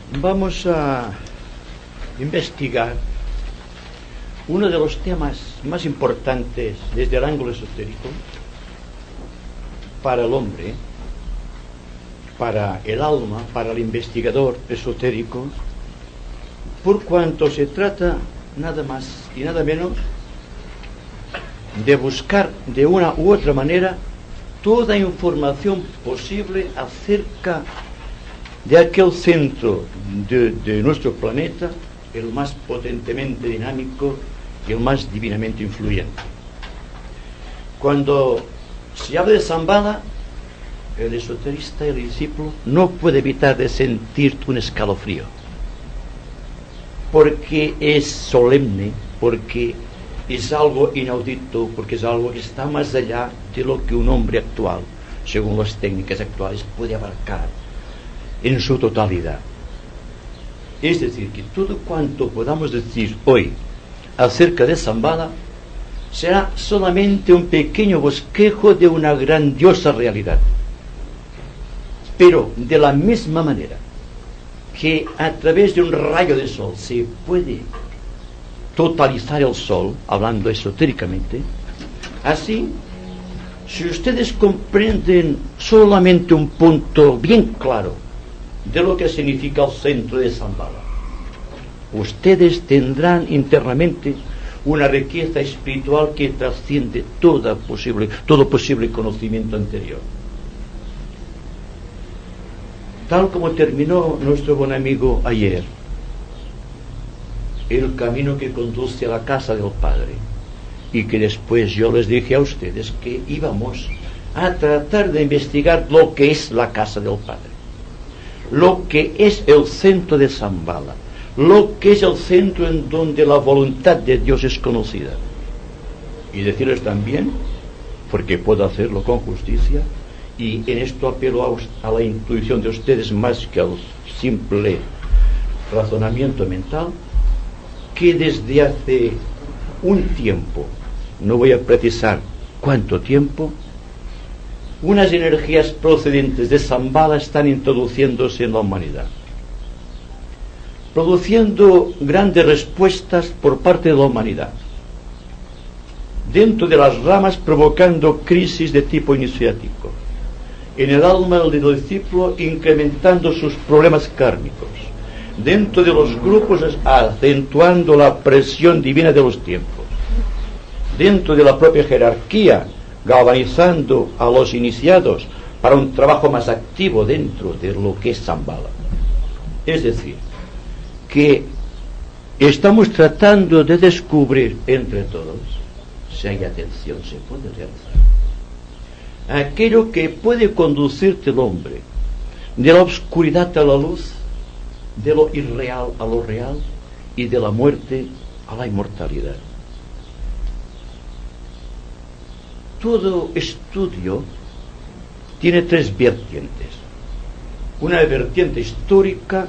Vamos a investigar uno de los temas más importantes desde el ángulo esotérico para el hombre, para el alma, para el investigador esotérico, por cuanto se trata nada más y nada menos de buscar de una u otra manera toda información posible acerca de aquel centro de nuestro planeta, el más potentemente dinámico y el más divinamente influyente. Cuando se habla de Shambhala, el esoterista, el discípulo, no puede evitar de sentir un escalofrío, porque es solemne, porque es algo inaudito, porque es algo que está más allá de lo que un hombre actual, según las técnicas actuales, puede abarcar en su totalidad. Es decir, que todo cuanto podamos decir hoy acerca de Shambhala será solamente un pequeño bosquejo de una grandiosa realidad. Pero de la misma manera que a través de un rayo de sol se puede totalizar el sol, hablando esotéricamente, así, si ustedes comprenden solamente un punto bien claro de lo que significa el centro de Shambhala, ustedes tendrán internamente una riqueza espiritual que trasciende todo posible conocimiento anterior. Tal como terminó nuestro buen amigo ayer, el camino que conduce a la casa del Padre, y que después yo les dije a ustedes que íbamos a tratar de investigar lo que es la casa del Padre, lo que es el centro de Shambhala, lo que es el centro en donde la voluntad de Dios es conocida. Y decirles también, porque puedo hacerlo con justicia, y en esto apelo a la intuición de ustedes más que al simple razonamiento mental, que desde hace un tiempo, no voy a precisar cuánto tiempo, unas energías procedentes de Shambhala están introduciéndose en la humanidad, produciendo grandes respuestas por parte de la humanidad, dentro de las ramas provocando crisis de tipo iniciático, en el alma del discípulo incrementando sus problemas kármicos, dentro de los grupos acentuando la presión divina de los tiempos, dentro de la propia jerarquía galvanizando a los iniciados para un trabajo más activo dentro de lo que es Shambhala. Es decir, que estamos tratando de descubrir entre todos, si hay atención se puede realizar, aquello que puede conducirte el hombre de la oscuridad a la luz, de lo irreal a lo real y de la muerte a la inmortalidad. Todo estudio tiene tres vertientes: una vertiente histórica,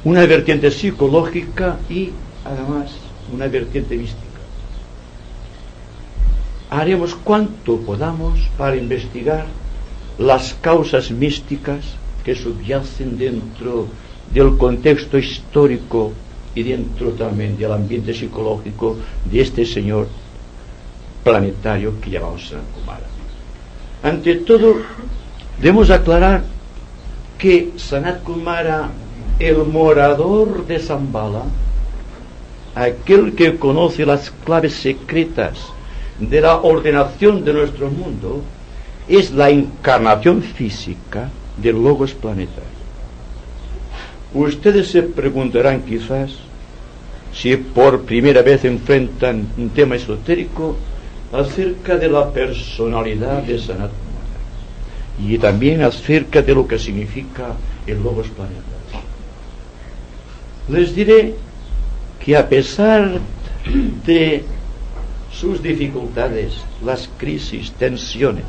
una vertiente psicológica y además una vertiente mística. Haremos cuanto podamos para investigar las causas místicas que subyacen dentro del contexto histórico y dentro también del ambiente psicológico de este señor planetario que llamamos Sanat Kumara. Ante todo, debemos aclarar que Sanat Kumara, el morador de Shambhala, aquel que conoce las claves secretas de la ordenación de nuestro mundo, es la encarnación física del Logos planetario. Ustedes se preguntarán quizás si por primera vez enfrentan un tema esotérico acerca de la personalidad de Sanat Kumara y también acerca de lo que significa el Logos planetario. Les diré que a pesar de sus dificultades, las crisis, tensiones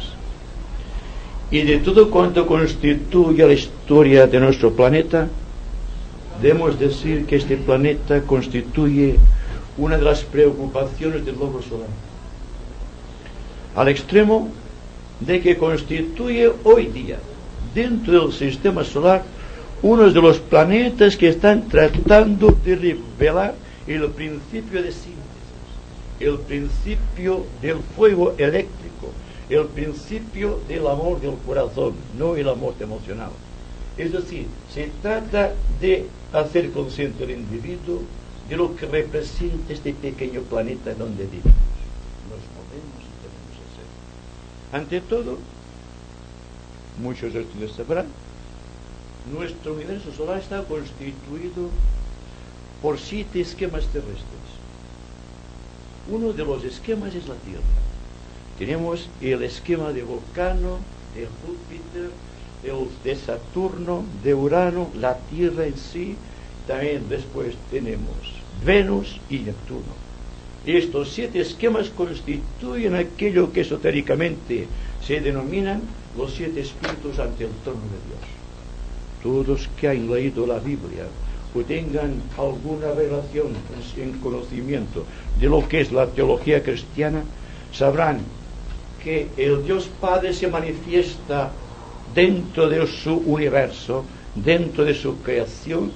y de todo cuanto constituye la historia de nuestro planeta, debemos decir que este planeta constituye una de las preocupaciones del globo solar, al extremo de que constituye hoy día, dentro del sistema solar, unos de los planetas que están tratando de revelar el principio de síntesis, el principio del fuego eléctrico, el principio del amor del corazón, no el amor emocional. Es decir, se trata de hacer consciente al individuo de lo que representa este pequeño planeta donde vivimos. Nos movemos y tenemos que ser. Ante todo, muchos de ustedes sabrán, nuestro universo solar está constituido por 7 esquemas terrestres. Uno de los esquemas es la Tierra. Tenemos el esquema de Vulcano, de Júpiter, de Saturno, de Urano, la Tierra en sí. También después tenemos Venus y Neptuno. Estos 7 esquemas constituyen aquello que esotéricamente se denominan los 7 espíritus ante el trono de Dios. Todos que han leído la Biblia o tengan alguna relación en conocimiento de lo que es la teología cristiana, sabrán que el Dios Padre se manifiesta dentro de su universo, dentro de su creación,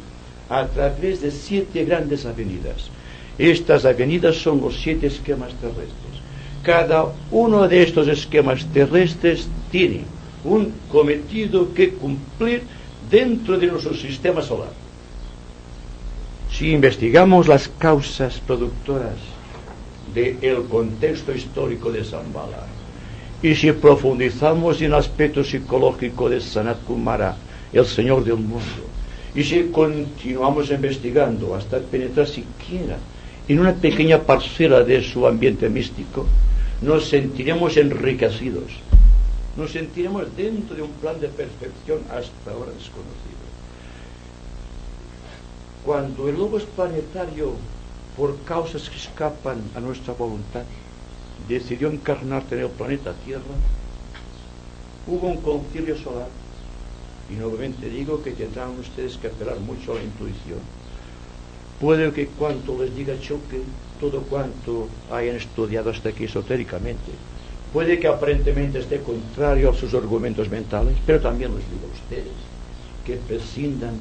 a través de 7 grandes avenidas. Estas avenidas son los 7 esquemas terrestres. Cada uno de estos esquemas terrestres tiene un cometido que cumplir dentro de nuestro sistema solar. Si investigamos las causas productoras del contexto histórico de Shambhala, y si profundizamos en el aspecto psicológico de Sanat Kumara, el Señor del mundo, y si continuamos investigando hasta penetrar siquiera en una pequeña parcela de su ambiente místico, nos sentiremos enriquecidos, nos sentiremos dentro de un plan de perfección hasta ahora desconocido. Cuando el logos planetario, por causas que escapan a nuestra voluntad, decidió encarnarse en el planeta Tierra, hubo un concilio solar, y nuevamente digo que tendrán ustedes que apelar mucho a la intuición. Puede que cuanto les diga choque todo cuanto hayan estudiado hasta aquí esotéricamente, puede que aparentemente esté contrario a sus argumentos mentales, pero también les digo a ustedes que prescindan,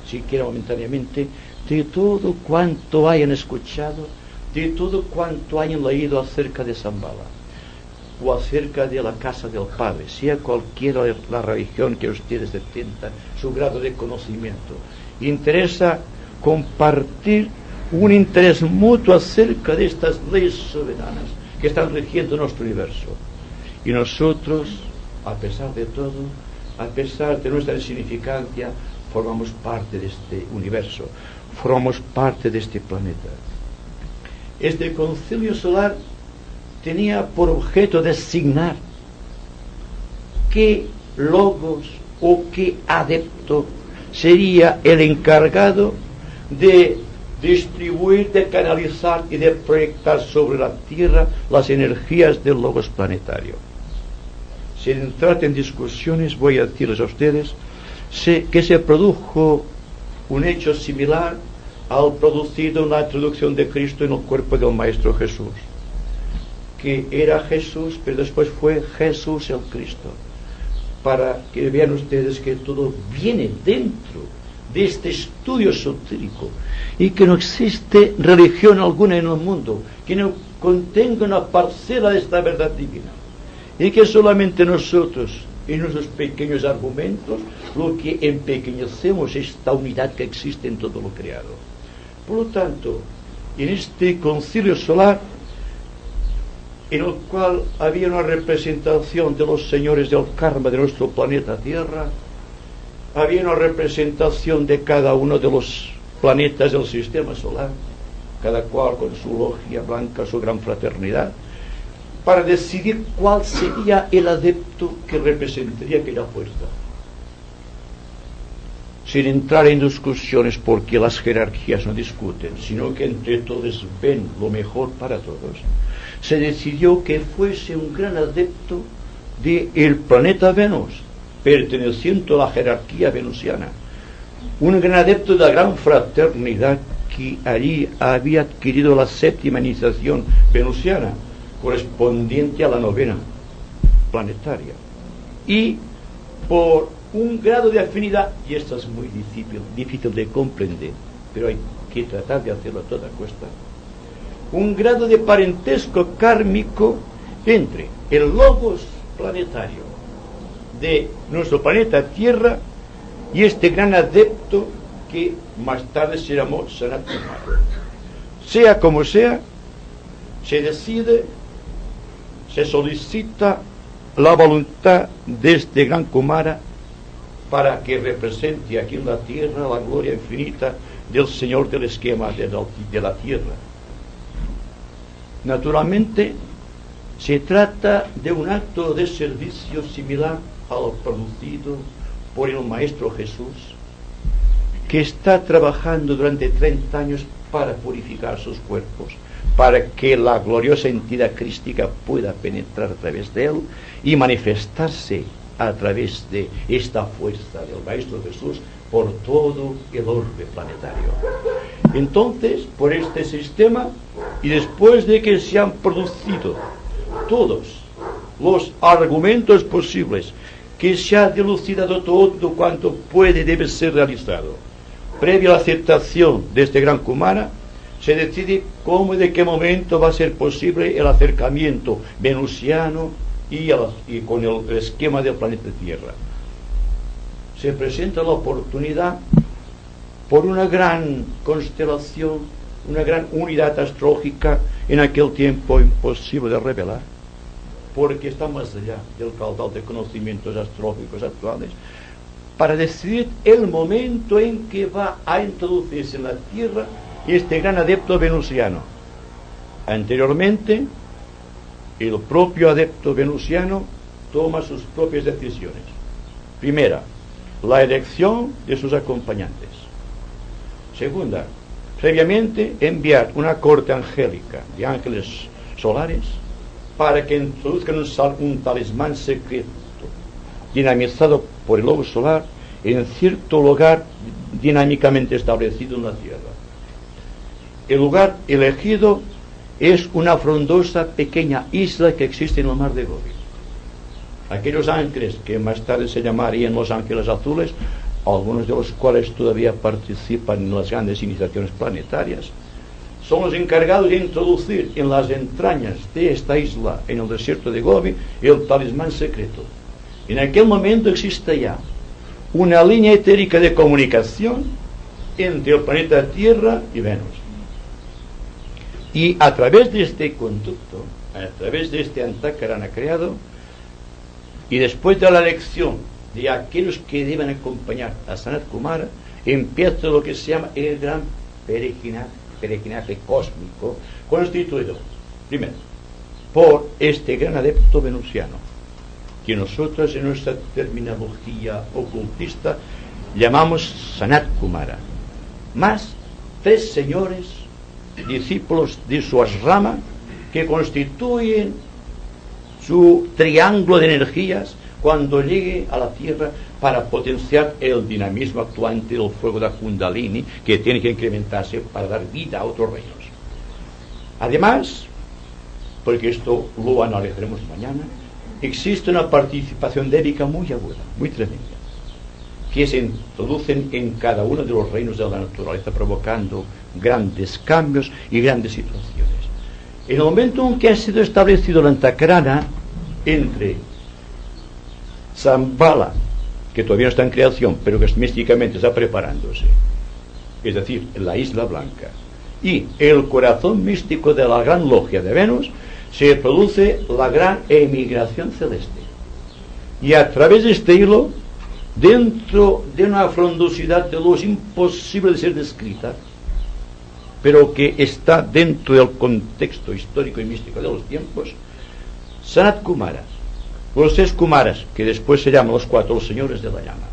siquiera momentáneamente, de todo cuanto hayan escuchado, de todo cuanto hayan leído acerca de Shambhala o acerca de la casa del Padre, sea cualquiera la religión que ustedes detentan, su grado de conocimiento. Interesa compartir un interés mutuo acerca de estas leyes soberanas que están rigiendo nuestro universo. Y nosotros, a pesar de todo, a pesar de nuestra insignificancia, formamos parte de este universo, formamos parte de este planeta. Este concilio solar tenía por objeto designar qué logos o qué adepto sería el encargado de distribuir, de canalizar y de proyectar sobre la Tierra las energías del logos planetario. Sin entrar en discusiones, voy a decirles a ustedes que se produjo un hecho similar al producido en la introducción de Cristo en el cuerpo del Maestro Jesús, que era Jesús, pero después fue Jesús el Cristo, para que vean ustedes que todo viene dentro de este estudio esotérico y que no existe religión alguna en el mundo que no contenga una parcela de esta verdad divina, y que solamente nosotros, en nuestros pequeños argumentos, lo que empequeñecemos esta unidad que existe en todo lo creado. Por lo tanto, en este concilio solar, en el cual había una representación de los señores del karma de nuestro planeta Tierra, había una representación de cada uno de los planetas del sistema solar, cada cual con su logia blanca, su gran fraternidad, para decidir cuál sería el adepto que representaría aquella fuerza. Sin entrar en discusiones, porque las jerarquías no discuten, sino que entre todos ven lo mejor para todos, se decidió que fuese un gran adepto del planeta Venus, perteneciente a la jerarquía venusiana, un gran adepto de la gran fraternidad que allí había adquirido la 7ª iniciación venusiana, correspondiente a la 9ª planetaria, y por un grado de afinidad, y esto es muy difícil de comprender, pero hay que tratar de hacerlo a toda costa, un grado de parentesco kármico entre el logos planetario de nuestro planeta Tierra y este gran adepto que más tarde se llamó Sanat Kumara. Sea como sea, se decide, se solicita la voluntad de este gran Kumara para que represente aquí en la Tierra la gloria infinita del Señor del esquema de la Tierra. Naturalmente, se trata de un acto de servicio similar a lo producido por el Maestro Jesús, que está trabajando durante 30 años para purificar sus cuerpos, para que la gloriosa entidad crística pueda penetrar a través de él y manifestarse a través de esta fuerza del Maestro Jesús por todo el orbe planetario. Entonces, por este sistema, y después de que se han producido todos los argumentos posibles, que se ha dilucidado todo cuanto puede y debe ser realizado, previa a la aceptación de este gran Kumara, se decide cómo y de qué momento va a ser posible el acercamiento venusiano y con el esquema del planeta Tierra. Se presenta la oportunidad por una gran constelación, una gran unidad astrológica en aquel tiempo imposible de revelar, porque está más allá del caudal de conocimientos astrológicos actuales, para decidir el momento en que va a introducirse en la Tierra este gran adepto venusiano. Anteriormente, el propio adepto venusiano toma sus propias decisiones. Primera, la elección de sus acompañantes. Segunda, previamente enviar una corte angélica de ángeles solares para que introduzcan un talismán secreto dinamizado por el lobo solar en cierto lugar dinámicamente establecido en la Tierra. El lugar elegido es una frondosa pequeña isla que existe en el mar de Gobi. Aquellos ángeles que más tarde se llamarían los ángeles azules, algunos de los cuales todavía participan en las grandes iniciaciones planetarias, son los encargados de introducir en las entrañas de esta isla, en el desierto de Gobi, el talismán secreto. En aquel momento existe ya una línea etérica de comunicación entre el planeta Tierra y Venus. Y a través de este conducto, a través de este Antakarana creado, y después de la elección de aquellos que deben acompañar a Sanat Kumara, empieza lo que se llama el gran peregrinaje cósmico, constituido, primero, por este gran adepto venusiano, que nosotros en nuestra terminología ocultista llamamos Sanat Kumara, más 3 señores, discípulos de su asrama, que constituyen su triángulo de energías cuando llegue a la Tierra para potenciar el dinamismo actuante del fuego de Kundalini, que tiene que incrementarse para dar vida a otros reinos. Además, porque esto lo analizaremos mañana, existe una participación débica muy aguda, muy tremenda, que se introducen en cada uno de los reinos de la naturaleza, provocando grandes cambios y grandes situaciones. En el momento en que ha sido establecido la Antakarana entre Shambhala, que todavía no está en creación, pero que místicamente está preparándose, es decir, la Isla Blanca, y el corazón místico de la gran logia de Venus, se produce la gran emigración celeste. Y a través de este hilo, dentro de una frondosidad de luz imposible de ser descrita, pero que está dentro del contexto histórico y místico de los tiempos, Sanat Kumara, los 3 Kumaras, que después se llaman los 4 los señores de la llama,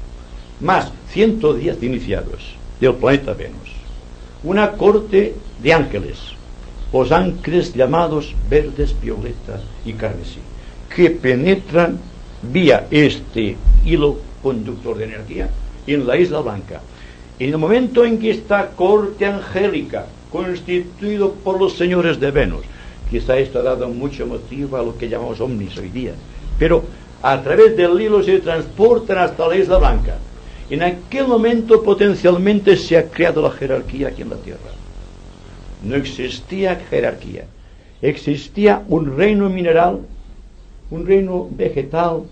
más 110 iniciados del planeta Venus, una corte de ángeles, los ángeles llamados verdes, violeta y carmesí, que penetran vía este hilo conductor de energía en la Isla Blanca. En el momento en que esta corte angélica, constituido por los señores de Venus, quizá esto ha dado mucho motivo a lo que llamamos ovnis hoy día, pero a través del hilo se transportan hasta la Isla Blanca. En aquel momento potencialmente se ha creado la jerarquía aquí en la Tierra. No existía jerarquía. Existía un reino mineral, un reino vegetal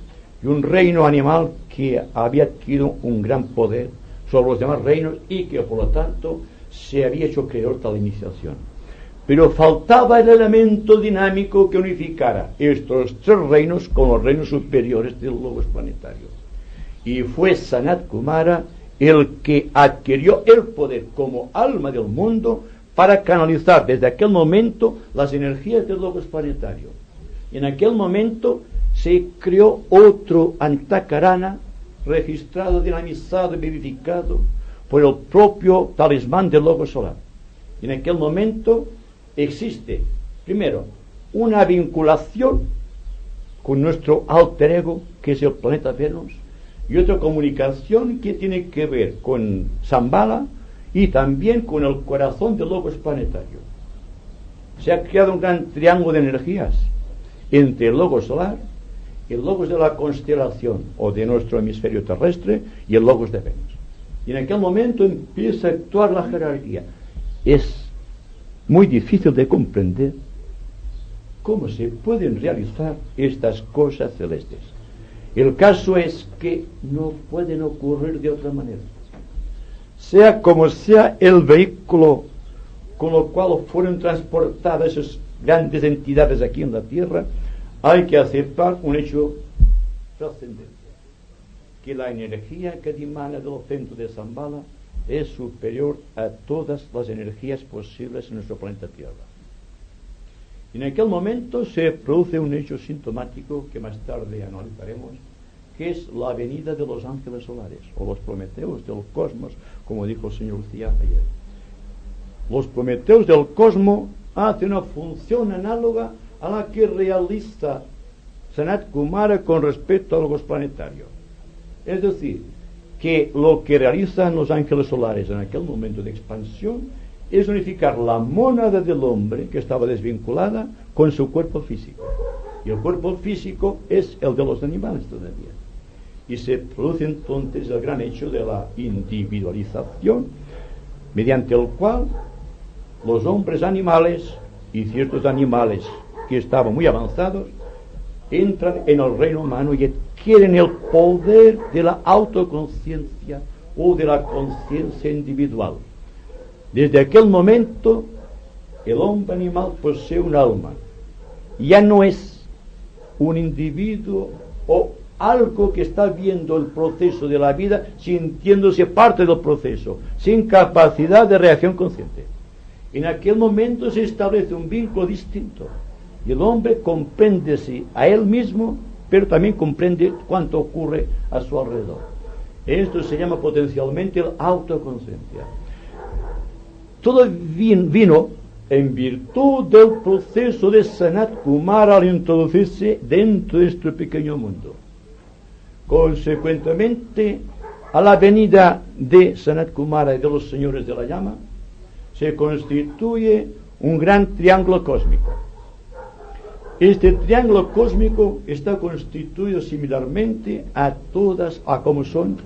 y un reino animal que había adquirido un gran poder sobre los demás reinos y que por lo tanto se había hecho creador de la iniciación. Pero faltaba el elemento dinámico que unificara estos tres reinos con los reinos superiores del logos planetario. Y fue Sanat Kumara el que adquirió el poder como alma del mundo para canalizar desde aquel momento las energías del logos planetario. Y en aquel momento se creó otro Antakarana, registrado, dinamizado y vivificado por el propio talismán del logos solar. Y en aquel momento existe, primero, una vinculación con nuestro alter ego, que es el planeta Venus, y otra comunicación que tiene que ver con Shambhala y también con el corazón del logos planetario. Se ha creado un gran triángulo de energías entre el logos solar, el logos de la constelación o de nuestro hemisferio terrestre y el logos de Venus. Y en aquel momento empieza a actuar la jerarquía. Es muy difícil de comprender cómo se pueden realizar estas cosas celestes. El caso es que no pueden ocurrir de otra manera. Sea como sea el vehículo con lo cual fueron transportadas esas grandes entidades aquí en la Tierra, hay que aceptar un hecho trascendente, que la energía que dimana del centro de Shambhala es superior a todas las energías posibles en nuestro planeta Tierra. Y en aquel momento se produce un hecho sintomático que más tarde analizaremos, que es la venida de los ángeles solares, o los prometeos del cosmos, como dijo el señor Lucía ayer. Los prometeos del cosmos hacen una función análoga a la que realiza Sanat Kumara con respecto a los planetarios. Es decir, que lo que realizan los ángeles solares en aquel momento de expansión es unificar la mónada del hombre, que estaba desvinculada, con su cuerpo físico. Y el cuerpo físico es el de los animales todavía. Y se produce entonces el gran hecho de la individualización, mediante el cual los hombres animales y ciertos animales que estaban muy avanzados entran en el reino humano y adquieren el poder de la autoconciencia o de la conciencia individual. Desde aquel momento el hombre animal posee un alma, ya no es un individuo o algo que está viendo el proceso de la vida, sintiéndose parte del proceso, sin capacidad de reacción consciente. En aquel momento se establece un vínculo distinto y el hombre comprende a él mismo, pero también comprende cuánto ocurre a su alrededor. Esto se llama potencialmente la autoconciencia. Todo vino en virtud del proceso de Sanat Kumara al introducirse dentro de este pequeño mundo. Consecuentemente, a la venida de Sanat Kumara y de los señores de la llama, se constituye un gran triángulo cósmico. Este triángulo cósmico está constituido similarmente a como son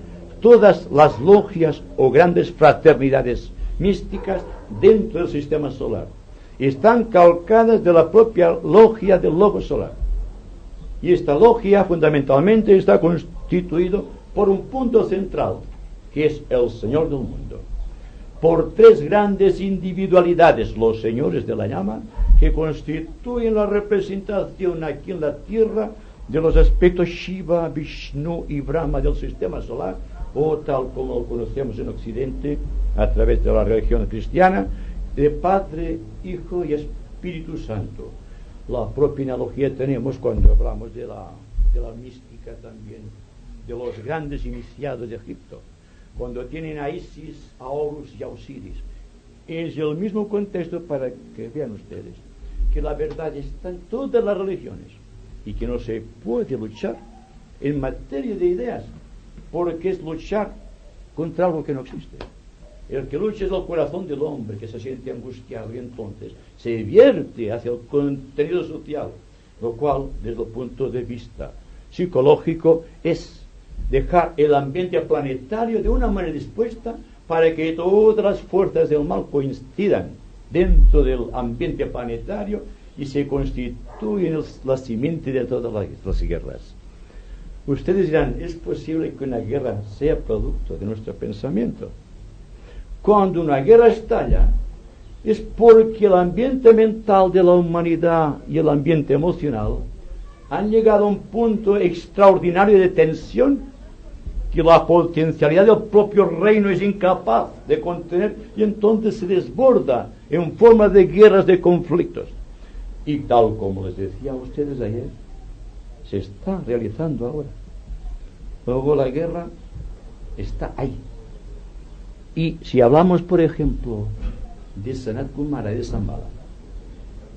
todas las logias o grandes fraternidades místicas dentro del sistema solar. Están calcadas de la propia logia del logo solar. Y esta logia fundamentalmente está constituido por un punto central, que es el Señor del mundo, por tres grandes individualidades, los señores de la llama, que constituyen la representación aquí en la Tierra de los aspectos Shiva, Vishnu y Brahma del sistema solar, o tal como lo conocemos en Occidente a través de la religión cristiana, de Padre, Hijo y Espíritu Santo. La propia analogía tenemos cuando hablamos de la mística también, de los grandes iniciados de Egipto, cuando tienen a Isis, a Horus y a Osiris. Es el mismo contexto para que vean ustedes que la verdad está en todas las religiones y que no se puede luchar en materia de ideas, porque es luchar contra algo que no existe. El que lucha es el corazón del hombre, que se siente angustiado, y entonces se vierte hacia el contenido social, lo cual, desde el punto de vista psicológico es dejar el ambiente planetario de una manera dispuesta para que todas las fuerzas del mal coincidan dentro del ambiente planetario y se constituyen la simiente de todas las guerras. Ustedes dirán, ¿es posible que una guerra sea producto de nuestro pensamiento? Cuando una guerra estalla, es porque el ambiente mental de la humanidad y el ambiente emocional han llegado a un punto extraordinario de tensión que la potencialidad del propio reino es incapaz de contener, y entonces se desborda en forma de guerras, de conflictos. Y tal como les decía a ustedes ayer, se está realizando ahora. Luego la guerra está ahí. Y si hablamos, por ejemplo, de Sanat Kumara y de Shambhala,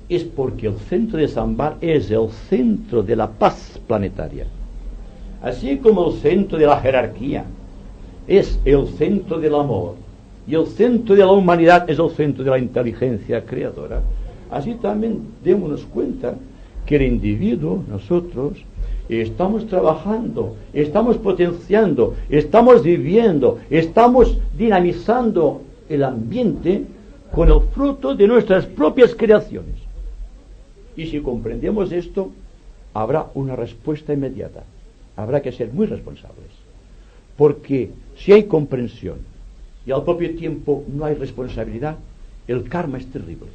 es porque el centro de Shambhala es el centro de la paz planetaria. Así como el centro de la jerarquía es el centro del amor y el centro de la humanidad es el centro de la inteligencia creadora, así también démonos cuenta que el individuo, nosotros, estamos trabajando, estamos potenciando, estamos viviendo, estamos dinamizando el ambiente con el fruto de nuestras propias creaciones. Y si comprendemos esto, habrá una respuesta inmediata. Habrá que ser muy responsables, porque si hay comprensión y al propio tiempo no hay responsabilidad, el karma es terrible.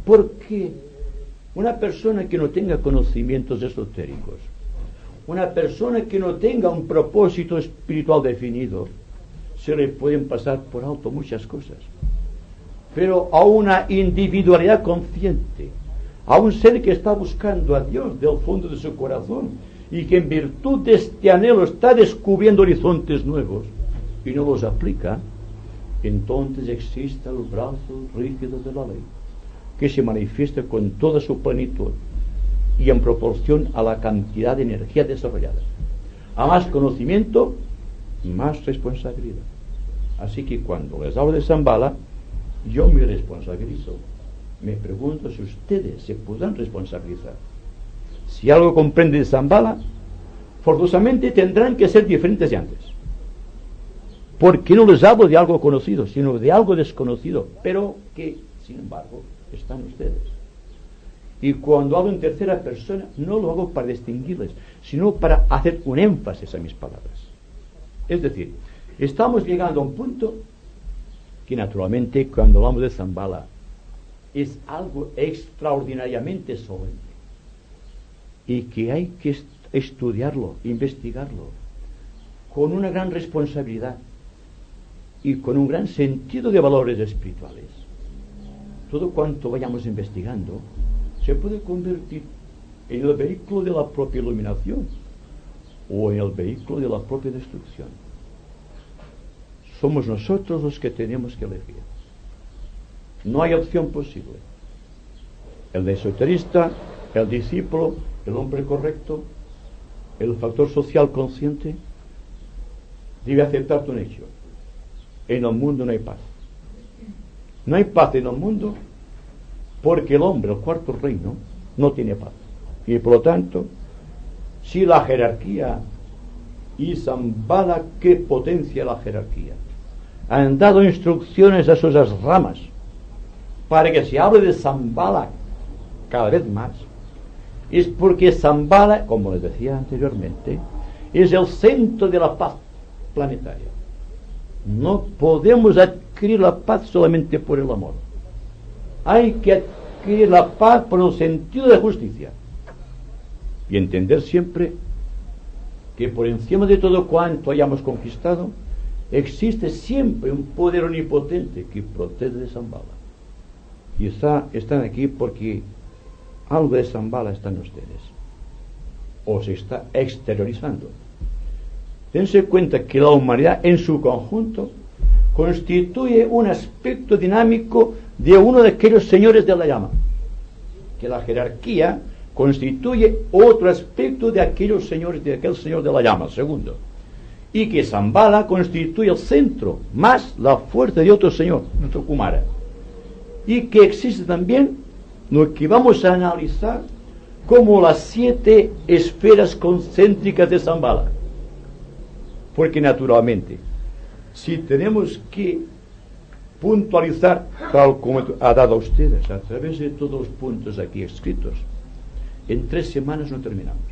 Porque una persona que no tenga conocimientos esotéricos, una persona que no tenga un propósito espiritual definido, se le pueden pasar por alto muchas cosas. Pero a una individualidad consciente, a un ser que está buscando a Dios del fondo de su corazón y que en virtud de este anhelo está descubriendo horizontes nuevos y no los aplica, entonces existe el brazo rígido de la ley que se manifiesta con toda su plenitud y en proporción a la cantidad de energía desarrollada. A más conocimiento, más responsabilidad. Así que cuando les hablo de Shambhala, yo me responsabilizo. Me pregunto si ustedes se podrán responsabilizar. Si algo comprende de Shambhala, forzosamente tendrán que ser diferentes de antes. Porque no les hablo de algo conocido, sino de algo desconocido, pero que, sin embargo, están ustedes. Y cuando hablo en tercera persona, no lo hago para distinguirles, sino para hacer un énfasis a mis palabras. Es decir, estamos llegando a un punto que naturalmente cuando hablamos de Shambhala es algo extraordinariamente solemne y que hay que estudiarlo, investigarlo con una gran responsabilidad y con un gran sentido de valores espirituales. Todo cuanto vayamos investigando se puede convertir en el vehículo de la propia iluminación o en el vehículo de la propia destrucción. Somos nosotros los que tenemos que elegir. No hay opción posible. El esoterista, el discípulo, el hombre correcto, el factor social consciente, debe aceptar un hecho. En el mundo no hay paz. No hay paz en el mundo porque el hombre, el cuarto reino, no tiene paz. Y por lo tanto, si la jerarquía y Shambhala, que potencia la jerarquía, han dado instrucciones a sus ramas para que se hable de Shambhala cada vez más, es porque Shambhala, como les decía anteriormente, es el centro de la paz planetaria. No podemos adquirir la paz solamente por el amor. Hay que adquirir la paz por el sentido de justicia y entender siempre que por encima de todo cuanto hayamos conquistado existe siempre un poder omnipotente que protege de Shambhala. Y están aquí porque algo de Shambhala está en ustedes o se está exteriorizando. Dense cuenta que la humanidad en su conjunto constituye un aspecto dinámico de uno de aquellos señores de la llama, que la jerarquía constituye otro aspecto de aquellos señores, de aquel señor de la llama, segundo, y que Shambhala constituye el centro más la fuerza de otro señor, nuestro Kumara, y que existe también lo que vamos a analizar como las 7 esferas concéntricas de Shambhala. Porque naturalmente, si tenemos que puntualizar, tal como ha dado a ustedes, a través de todos los puntos aquí escritos, en 3 semanas no terminamos,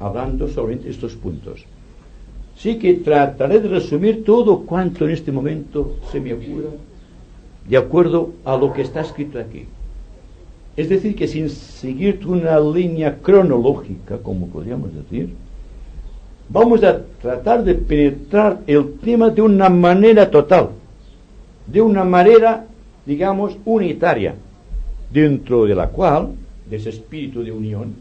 hablando sobre estos puntos. Sí que trataré de resumir todo cuanto en este momento se me ocurra, de acuerdo a lo que está escrito aquí. Es decir, que sin seguir una línea cronológica, como podríamos decir, vamos a tratar de penetrar el tema de una manera total, de una manera, digamos, unitaria, dentro de la cual, de ese espíritu de unión,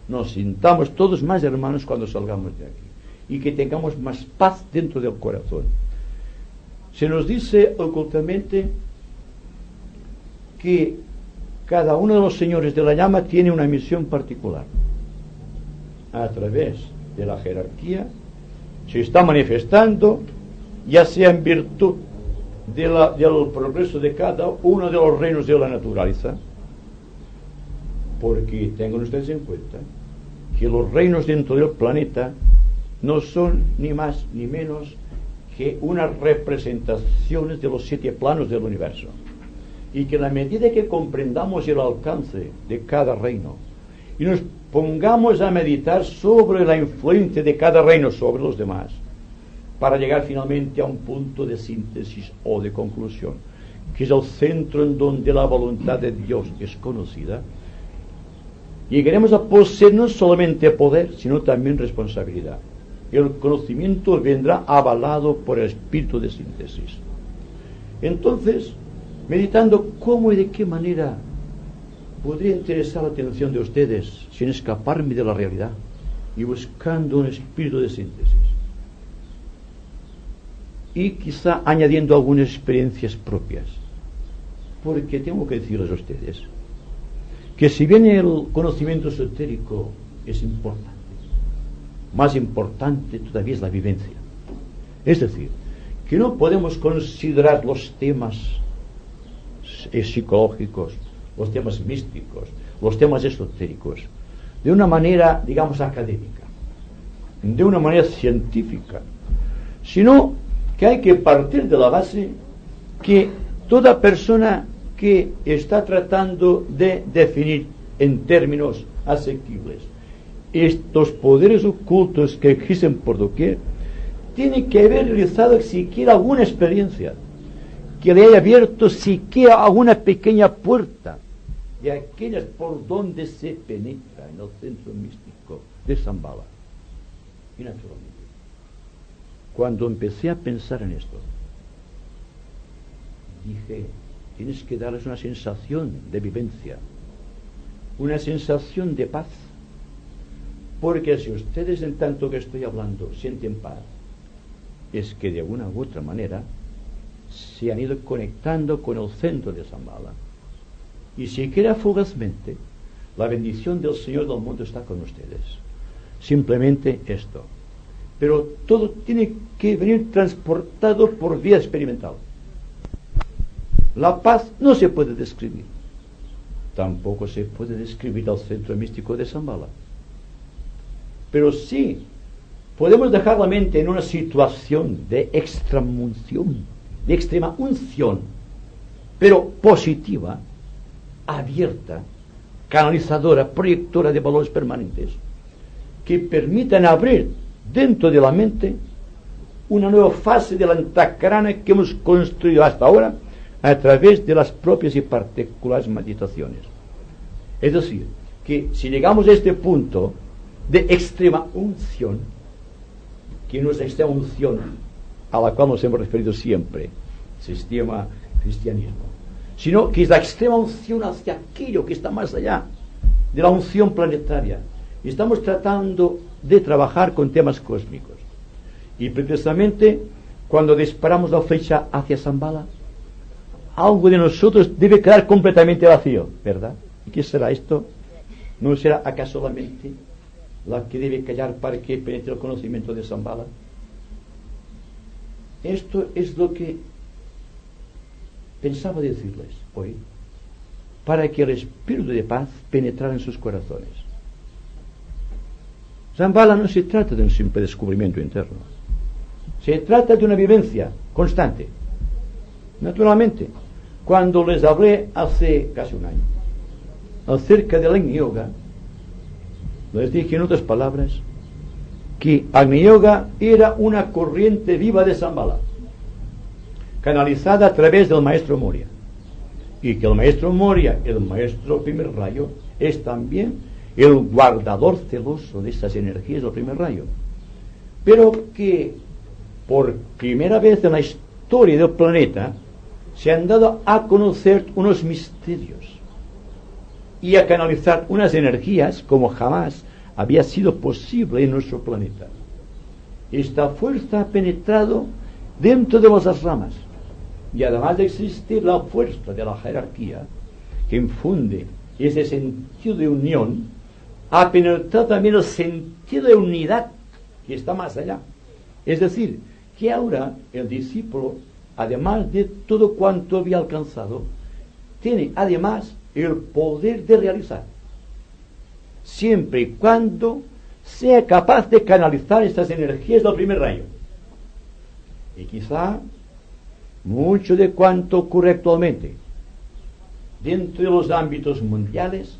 nos sintamos todos más hermanos cuando salgamos de aquí, y que tengamos más paz dentro del corazón. Se nos dice ocultamente que cada uno de los señores de la llama tiene una misión particular. A través de la jerarquía se está manifestando, ya sea en virtud del progreso de cada uno de los reinos de la naturaleza, porque tengan ustedes en cuenta que los reinos dentro del planeta no son ni más ni menos que unas representaciones de los 7 planos del universo, y que a la medida que comprendamos el alcance de cada reino y nos pongamos a meditar sobre la influencia de cada reino sobre los demás, para llegar finalmente a un punto de síntesis o de conclusión, que es el centro en donde la voluntad de Dios es conocida, llegaremos a poseer no solamente poder, sino también responsabilidad. El conocimiento vendrá avalado por el espíritu de síntesis. Entonces, meditando cómo y de qué manera podría interesar la atención de ustedes sin escaparme de la realidad y buscando un espíritu de síntesis, y quizá añadiendo algunas experiencias propias, porque tengo que decirles a ustedes que si bien el conocimiento esotérico es importante, más importante todavía es la vivencia. Es decir, que no podemos considerar los temas psicológicos, los temas místicos, los temas esotéricos de una manera, digamos, académica, de una manera científica, sino que hay que partir de la base que toda persona que está tratando de definir en términos asequibles estos poderes ocultos que existen por doquier, tiene que haber realizado siquiera alguna experiencia que le haya abierto siquiera alguna pequeña puerta de aquellas por donde se penetra en el centro místico de Shambhala. Y naturalmente, cuando empecé a pensar en esto, dije, tienes que darles una sensación de vivencia, una sensación de paz, porque si ustedes, en tanto que estoy hablando, sienten paz, es que de una u otra manera se han ido conectando con el centro de Shambhala, y siquiera fugazmente la bendición del Señor del mundo está con ustedes. Simplemente esto, pero todo tiene que venir transportado por vía experimental. La paz no se puede describir, tampoco se puede describir al centro místico de Shambhala, pero sí podemos dejar la mente en una situación de extramunción, de extrema unción, pero positiva, abierta, canalizadora, proyectora de valores permanentes, que permitan abrir dentro de la mente una nueva fase de la antacarana que hemos construido hasta ahora a través de las propias y particulares meditaciones. Es decir, que si llegamos a este punto de extrema unción, que no es la extrema unción a la cual nos hemos referido siempre, sistema cristianismo, sino que es la extrema unción hacia aquello que está más allá de la unción planetaria. Y estamos tratando de trabajar con temas cósmicos. Y precisamente cuando disparamos la flecha hacia Shambhala, algo de nosotros debe quedar completamente vacío, ¿verdad? ¿Y qué será esto? ¿No será acaso la mente la que debe callar para que penetre el conocimiento de Shambhala? Esto es lo que pensaba decirles hoy, para que el espíritu de paz penetrara en sus corazones. Shambhala no se trata de un simple descubrimiento interno, se trata de una vivencia constante. Naturalmente, cuando les hablé hace casi un año acerca del Agni Yoga, les dije en otras palabras que Agni Yoga era una corriente viva de Shambhala, canalizada a través del maestro Moria, y que el maestro Moria, el maestro primer rayo, es también el guardador celoso de esas energías del primer rayo, pero que por primera vez en la historia del planeta se han dado a conocer unos misterios y a canalizar unas energías como jamás había sido posible en nuestro planeta. Esta fuerza ha penetrado dentro de las ramas, y además de existir la fuerza de la jerarquía que infunde ese sentido de unión, ha penetrado también el sentido de unidad que está más allá. Es decir, que ahora el discípulo, además de todo cuanto había alcanzado, tiene además el poder de realizar, siempre y cuando sea capaz de canalizar estas energías del primer rayo. Y quizá mucho de cuanto ocurre actualmente dentro de los ámbitos mundiales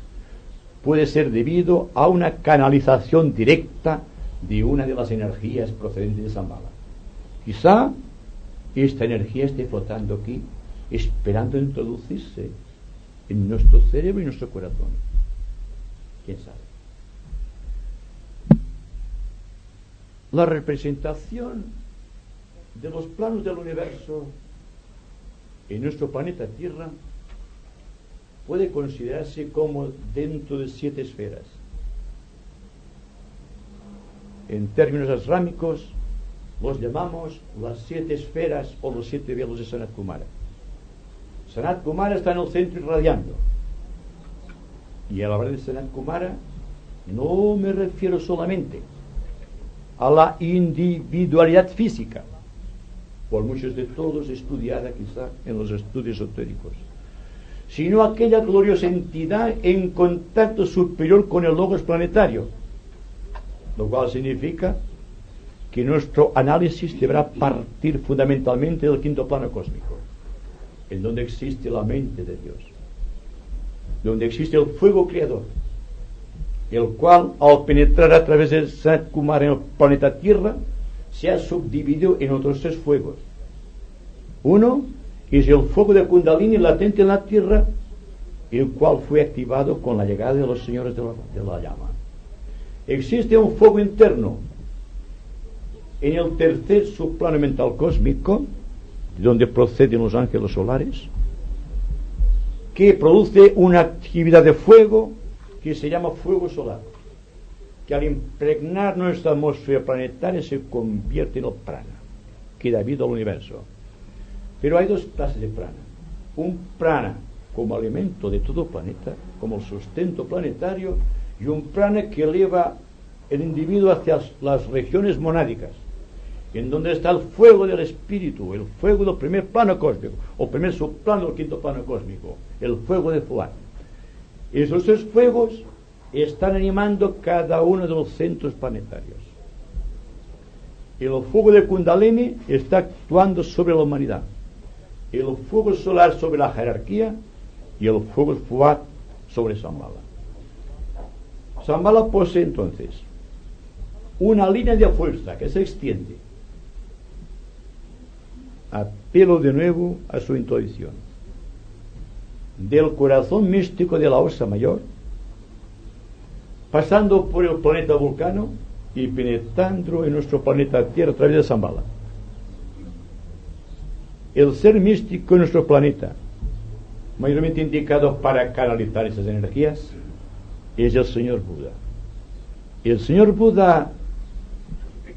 puede ser debido a una canalización directa de una de las energías procedentes de Shambhala. Quizá esta energía esté flotando aquí, esperando introducirse en nuestro cerebro y nuestro corazón. ¿Quién sabe? La representación de los planos del universo en nuestro planeta Tierra puede considerarse como dentro de 7 esferas. En términos asrámicos los llamamos las 7 esferas o los 7 velos de Sanat Kumara. Sanat Kumara está en el centro irradiando, y al hablar de Sanat Kumara no me refiero solamente a la individualidad física, por muchos de todos estudiada quizá en los estudios esotéricos, sino a aquella gloriosa entidad en contacto superior con el logos planetario, lo cual significa que nuestro análisis deberá partir fundamentalmente del 5º plano cósmico, en donde existe la mente de Dios, donde existe el fuego creador, el cual, al penetrar a través del Sanat Kumara en el planeta Tierra, se ha subdividido en otros 3 fuegos. Uno es el fuego de Kundalini latente en la Tierra, el cual fue activado con la llegada de los señores de la llama. Existe un fuego interno en el 3er subplano mental cósmico, de donde proceden los ángeles solares, que produce una actividad de fuego que se llama fuego solar, que al impregnar nuestra atmósfera planetaria se convierte en el prana, que da vida al universo. Pero hay 2 clases de prana: un prana como alimento de todo planeta, como el sustento planetario, y un prana que eleva el individuo hacia las regiones monádicas, en donde está el fuego del espíritu, el fuego del primer plano cósmico, o primer subplano del 5º plano cósmico, el fuego de Fuat. Esos 3 fuegos están animando cada uno de los centros planetarios. El fuego de Kundalini está actuando sobre la humanidad, el fuego solar sobre la jerarquía y el fuego de Fuat sobre Shambhala. Shambhala posee entonces una línea de fuerza que se extiende. Apelo de nuevo a su intuición. Del corazón místico de la Osa Mayor, pasando por el planeta Vulcano y penetrando en nuestro planeta Tierra a través de Shambhala. El ser místico en nuestro planeta, mayormente indicado para canalizar esas energías, es el Señor Buda. El Señor Buda,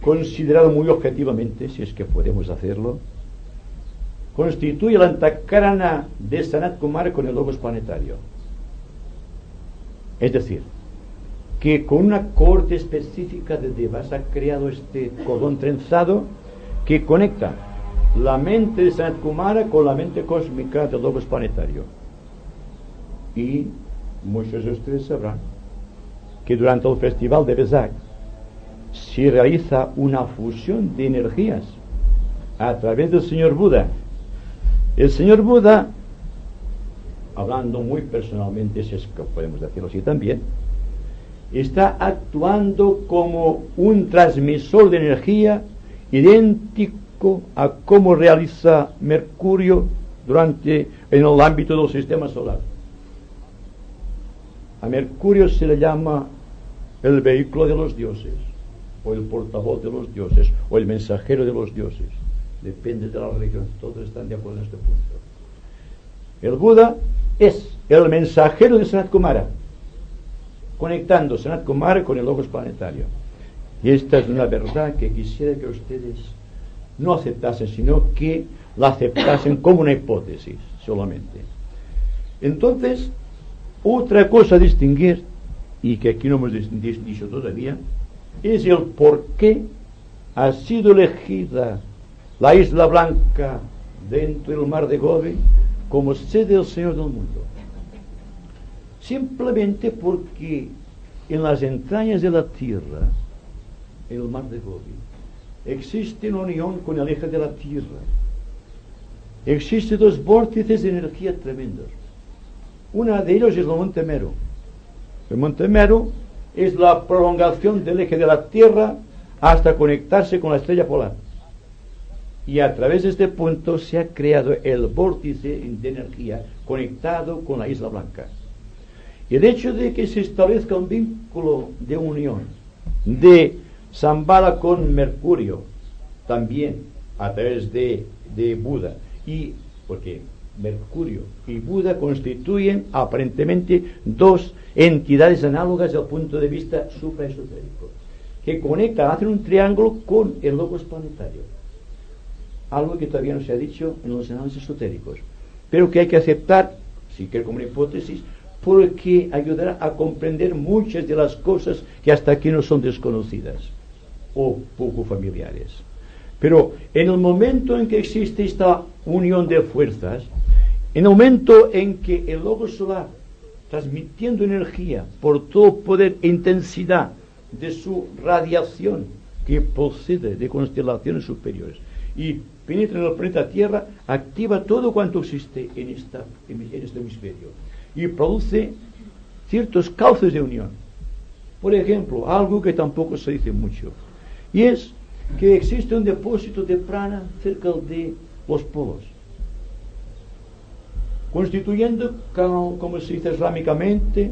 considerado muy objetivamente, si es que podemos hacerlo, constituye la antakarana de Sanat Kumara con el logos planetario. Es decir, que con una corte específica de Devas ha creado este cordón trenzado que conecta la mente de Sanat Kumara con la mente cósmica del logos planetario. Y muchos de ustedes sabrán que durante el festival de Vesak se realiza una fusión de energías a través del señor Buda. El señor Buda, hablando muy personalmente, si es que podemos decirlo así también, está actuando como un transmisor de energía idéntico a cómo realiza Mercurio en el ámbito del sistema solar. A Mercurio se le llama el vehículo de los dioses, o el portavoz de los dioses, o el mensajero de los dioses. Depende de la religión, todos están de acuerdo en este punto. El Buda es el mensajero de Sanat Kumara, conectando Sanat Kumara con el logos planetario. Y esta es una verdad que quisiera que ustedes no aceptasen, sino que la aceptasen como una hipótesis solamente. Entonces, otra cosa a distinguir, y que aquí no hemos dicho todavía, es el por qué ha sido elegida la Isla Blanca dentro del mar de Gobi como sede del Señor del mundo. Simplemente porque en las entrañas de la tierra, en el mar de Gobi, existe una unión con el eje de la tierra. Existen dos vórtices de energía tremendos. Una de ellos es el Monte Meru. El Monte Meru es la prolongación del eje de la tierra hasta conectarse con la estrella polar. Y a través de este punto se ha creado el vórtice de energía conectado con la Isla Blanca. Y el hecho de que se establezca un vínculo de unión de Shambhala con Mercurio, también a través de Buda, y porque Mercurio y Buda constituyen aparentemente dos entidades análogas desde el punto de vista supraesotérico, que conectan, hacen un triángulo con el logos planetario. Algo que todavía no se ha dicho en los análisis esotéricos, pero que hay que aceptar, si quiere como una hipótesis, porque ayudará a comprender muchas de las cosas que hasta aquí no son desconocidas o poco familiares. Pero en el momento en que existe esta unión de fuerzas, en el momento en que el logos solar, transmitiendo energía por todo poder e intensidad de su radiación que procede de constelaciones superiores y penetra en el planeta Tierra, activa todo cuanto existe en este hemisferio y produce ciertos cauces de unión. Por ejemplo, algo que tampoco se dice mucho, y es que existe un depósito de prana cerca de los polos, constituyendo, como se dice islámicamente,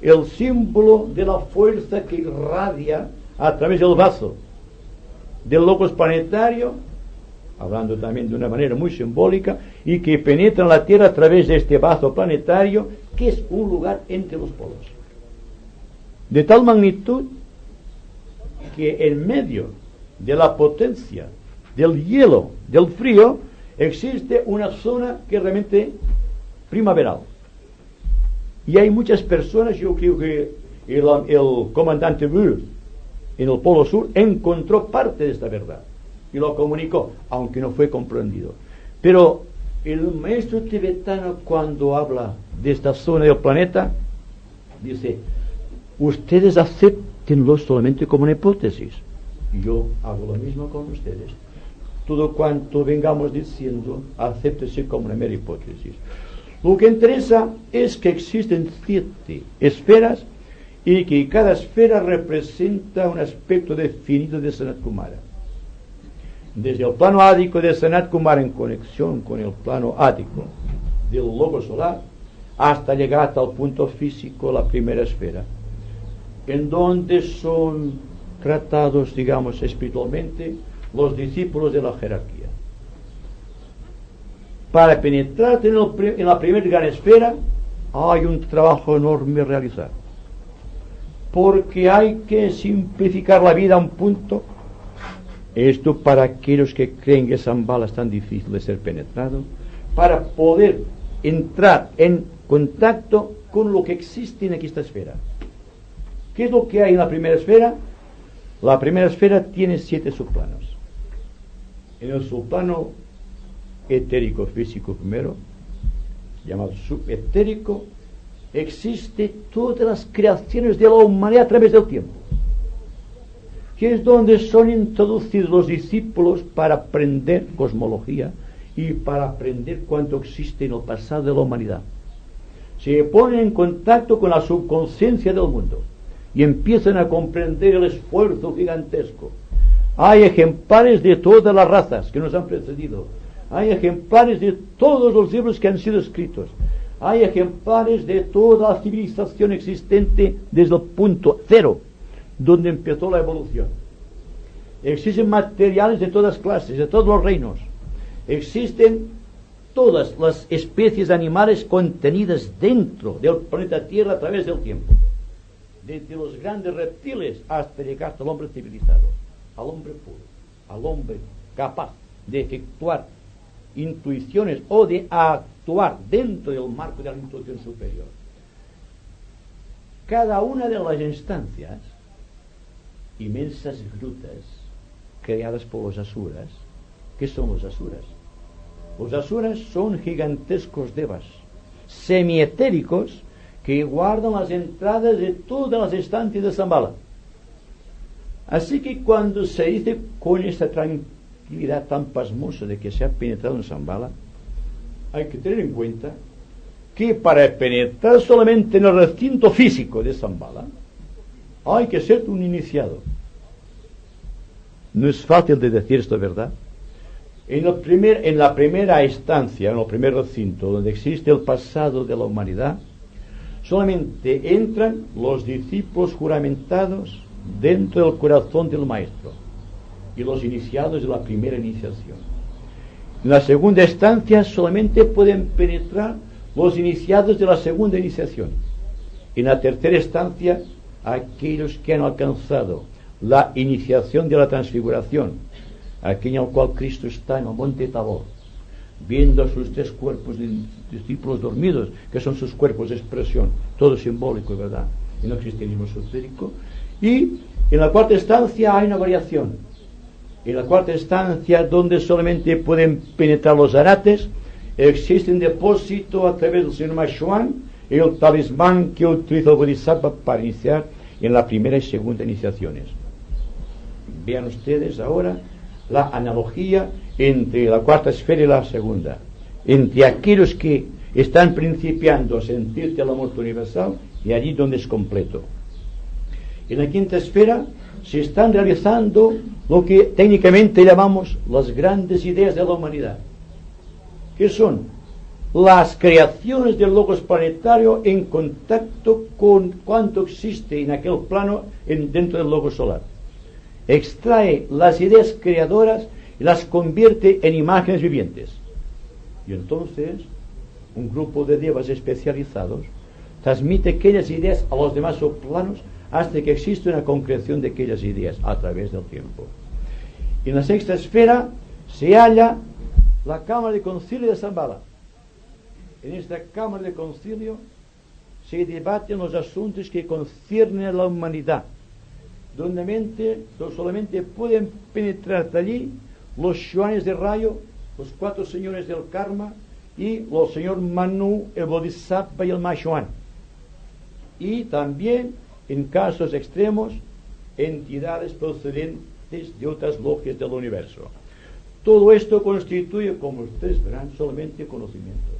el símbolo de la fuerza que irradia a través del vaso del logos planetario, hablando también de una manera muy simbólica, y que penetra en la Tierra a través de este vaso planetario, que es un lugar entre los polos. De tal magnitud que en medio de la potencia del hielo, del frío, existe una zona que es realmente primaveral. Y hay muchas personas, yo creo que el comandante Bull en el Polo Sur encontró parte de esta verdad y lo comunicó, aunque no fue comprendido. Pero el maestro tibetano, cuando habla de esta zona del planeta, dice: ustedes acéptenlo solamente como una hipótesis. Y yo hago lo mismo con ustedes. Todo cuanto vengamos diciendo, acéptese como una mera hipótesis. Lo que interesa es que existen 7 esferas y que cada esfera representa un aspecto definido de Sanat Kumara. Desde el plano ádico de Sanat Kumara en conexión con el plano ádico del logo solar, hasta llegar hasta el punto físico, la primera esfera, en donde son tratados, digamos, espiritualmente los discípulos de la jerarquía. Para penetrar en la primera gran esfera hay un trabajo enorme a realizar, porque hay que simplificar la vida a un punto. Esto para aquellos que creen que Shambhala es tan difícil de ser penetrado, para poder entrar en contacto con lo que existe en esta esfera. ¿Qué es lo que hay en la primera esfera? La primera esfera tiene 7 subplanos. En el subplano etérico físico primero, llamado subetérico, existe todas las creaciones de la humanidad a través del tiempo, que es donde son introducidos los discípulos para aprender cosmología y para aprender cuánto existe en el pasado de la humanidad. Se ponen en contacto con la subconsciencia del mundo y empiezan a comprender el esfuerzo gigantesco. Hay ejemplares de todas las razas que nos han precedido, hay ejemplares de todos los libros que han sido escritos, hay ejemplares de toda la civilización existente desde el punto cero donde empezó la evolución. Existen materiales de todas clases, de todos los reinos. Existen todas las especies animales contenidas dentro del planeta Tierra a través del tiempo, desde los grandes reptiles hasta llegar al hombre civilizado, al hombre puro, al hombre capaz de efectuar intuiciones o de actuar dentro del marco de la intuición superior. Cada una de las instancias, inmensas grutas creadas por los asuras. ¿Qué son los asuras? Los asuras son gigantescos devas semietéricos que guardan las entradas de todas las estancias de Shambhala. Así que cuando se dice con esta tranquilidad tan pasmosa de que se ha penetrado en Shambhala, hay que tener en cuenta que para penetrar solamente en el recinto físico de Shambhala hay que ser un iniciado. No es fácil de decir esto, ¿verdad? En la primera estancia, en el primer recinto donde existe el pasado de la humanidad, solamente entran los discípulos juramentados dentro del corazón del maestro y los iniciados de la primera iniciación. En la segunda estancia solamente pueden penetrar los iniciados de la segunda iniciación. En la tercera estancia, aquellos que han alcanzado la iniciación de la transfiguración, aquel en el cual Cristo está en el monte Tabor, viendo a sus tres cuerpos de discípulos dormidos, que son sus cuerpos de expresión, todo simbólico, ¿verdad?, en el cristianismo esotérico. Y en la cuarta estancia hay una variación. En la cuarta estancia, donde solamente pueden penetrar los arates, existe un depósito a través del señor Machuan, el talismán que utiliza el Bodhisattva para iniciar en la primera y segunda iniciaciones. Vean ustedes ahora la analogía entre la cuarta esfera y la segunda, entre aquellos que están principiando a sentirte el amor universal y allí donde es completo. En la quinta esfera se están realizando lo que técnicamente llamamos las grandes ideas de la humanidad, que son las creaciones del logos planetario en contacto con cuanto existe en aquel plano dentro del logos solar. Extrae las ideas creadoras y las convierte en imágenes vivientes. Y entonces un grupo de devas especializados transmite aquellas ideas a los demás subplanos hasta que existe una concreción de aquellas ideas a través del tiempo. En la sexta esfera se halla la cámara de concilio de Shambhala. En esta cámara de concilio se debaten los asuntos que conciernen a la humanidad, donde solamente pueden penetrar allí los Shuanes de rayo, los cuatro señores del karma y los señor Manu, el Bodhisattva y el Machuan. Y también, en casos extremos, entidades procedentes de otras logias del universo. Todo esto constituye, como ustedes verán, solamente conocimientos.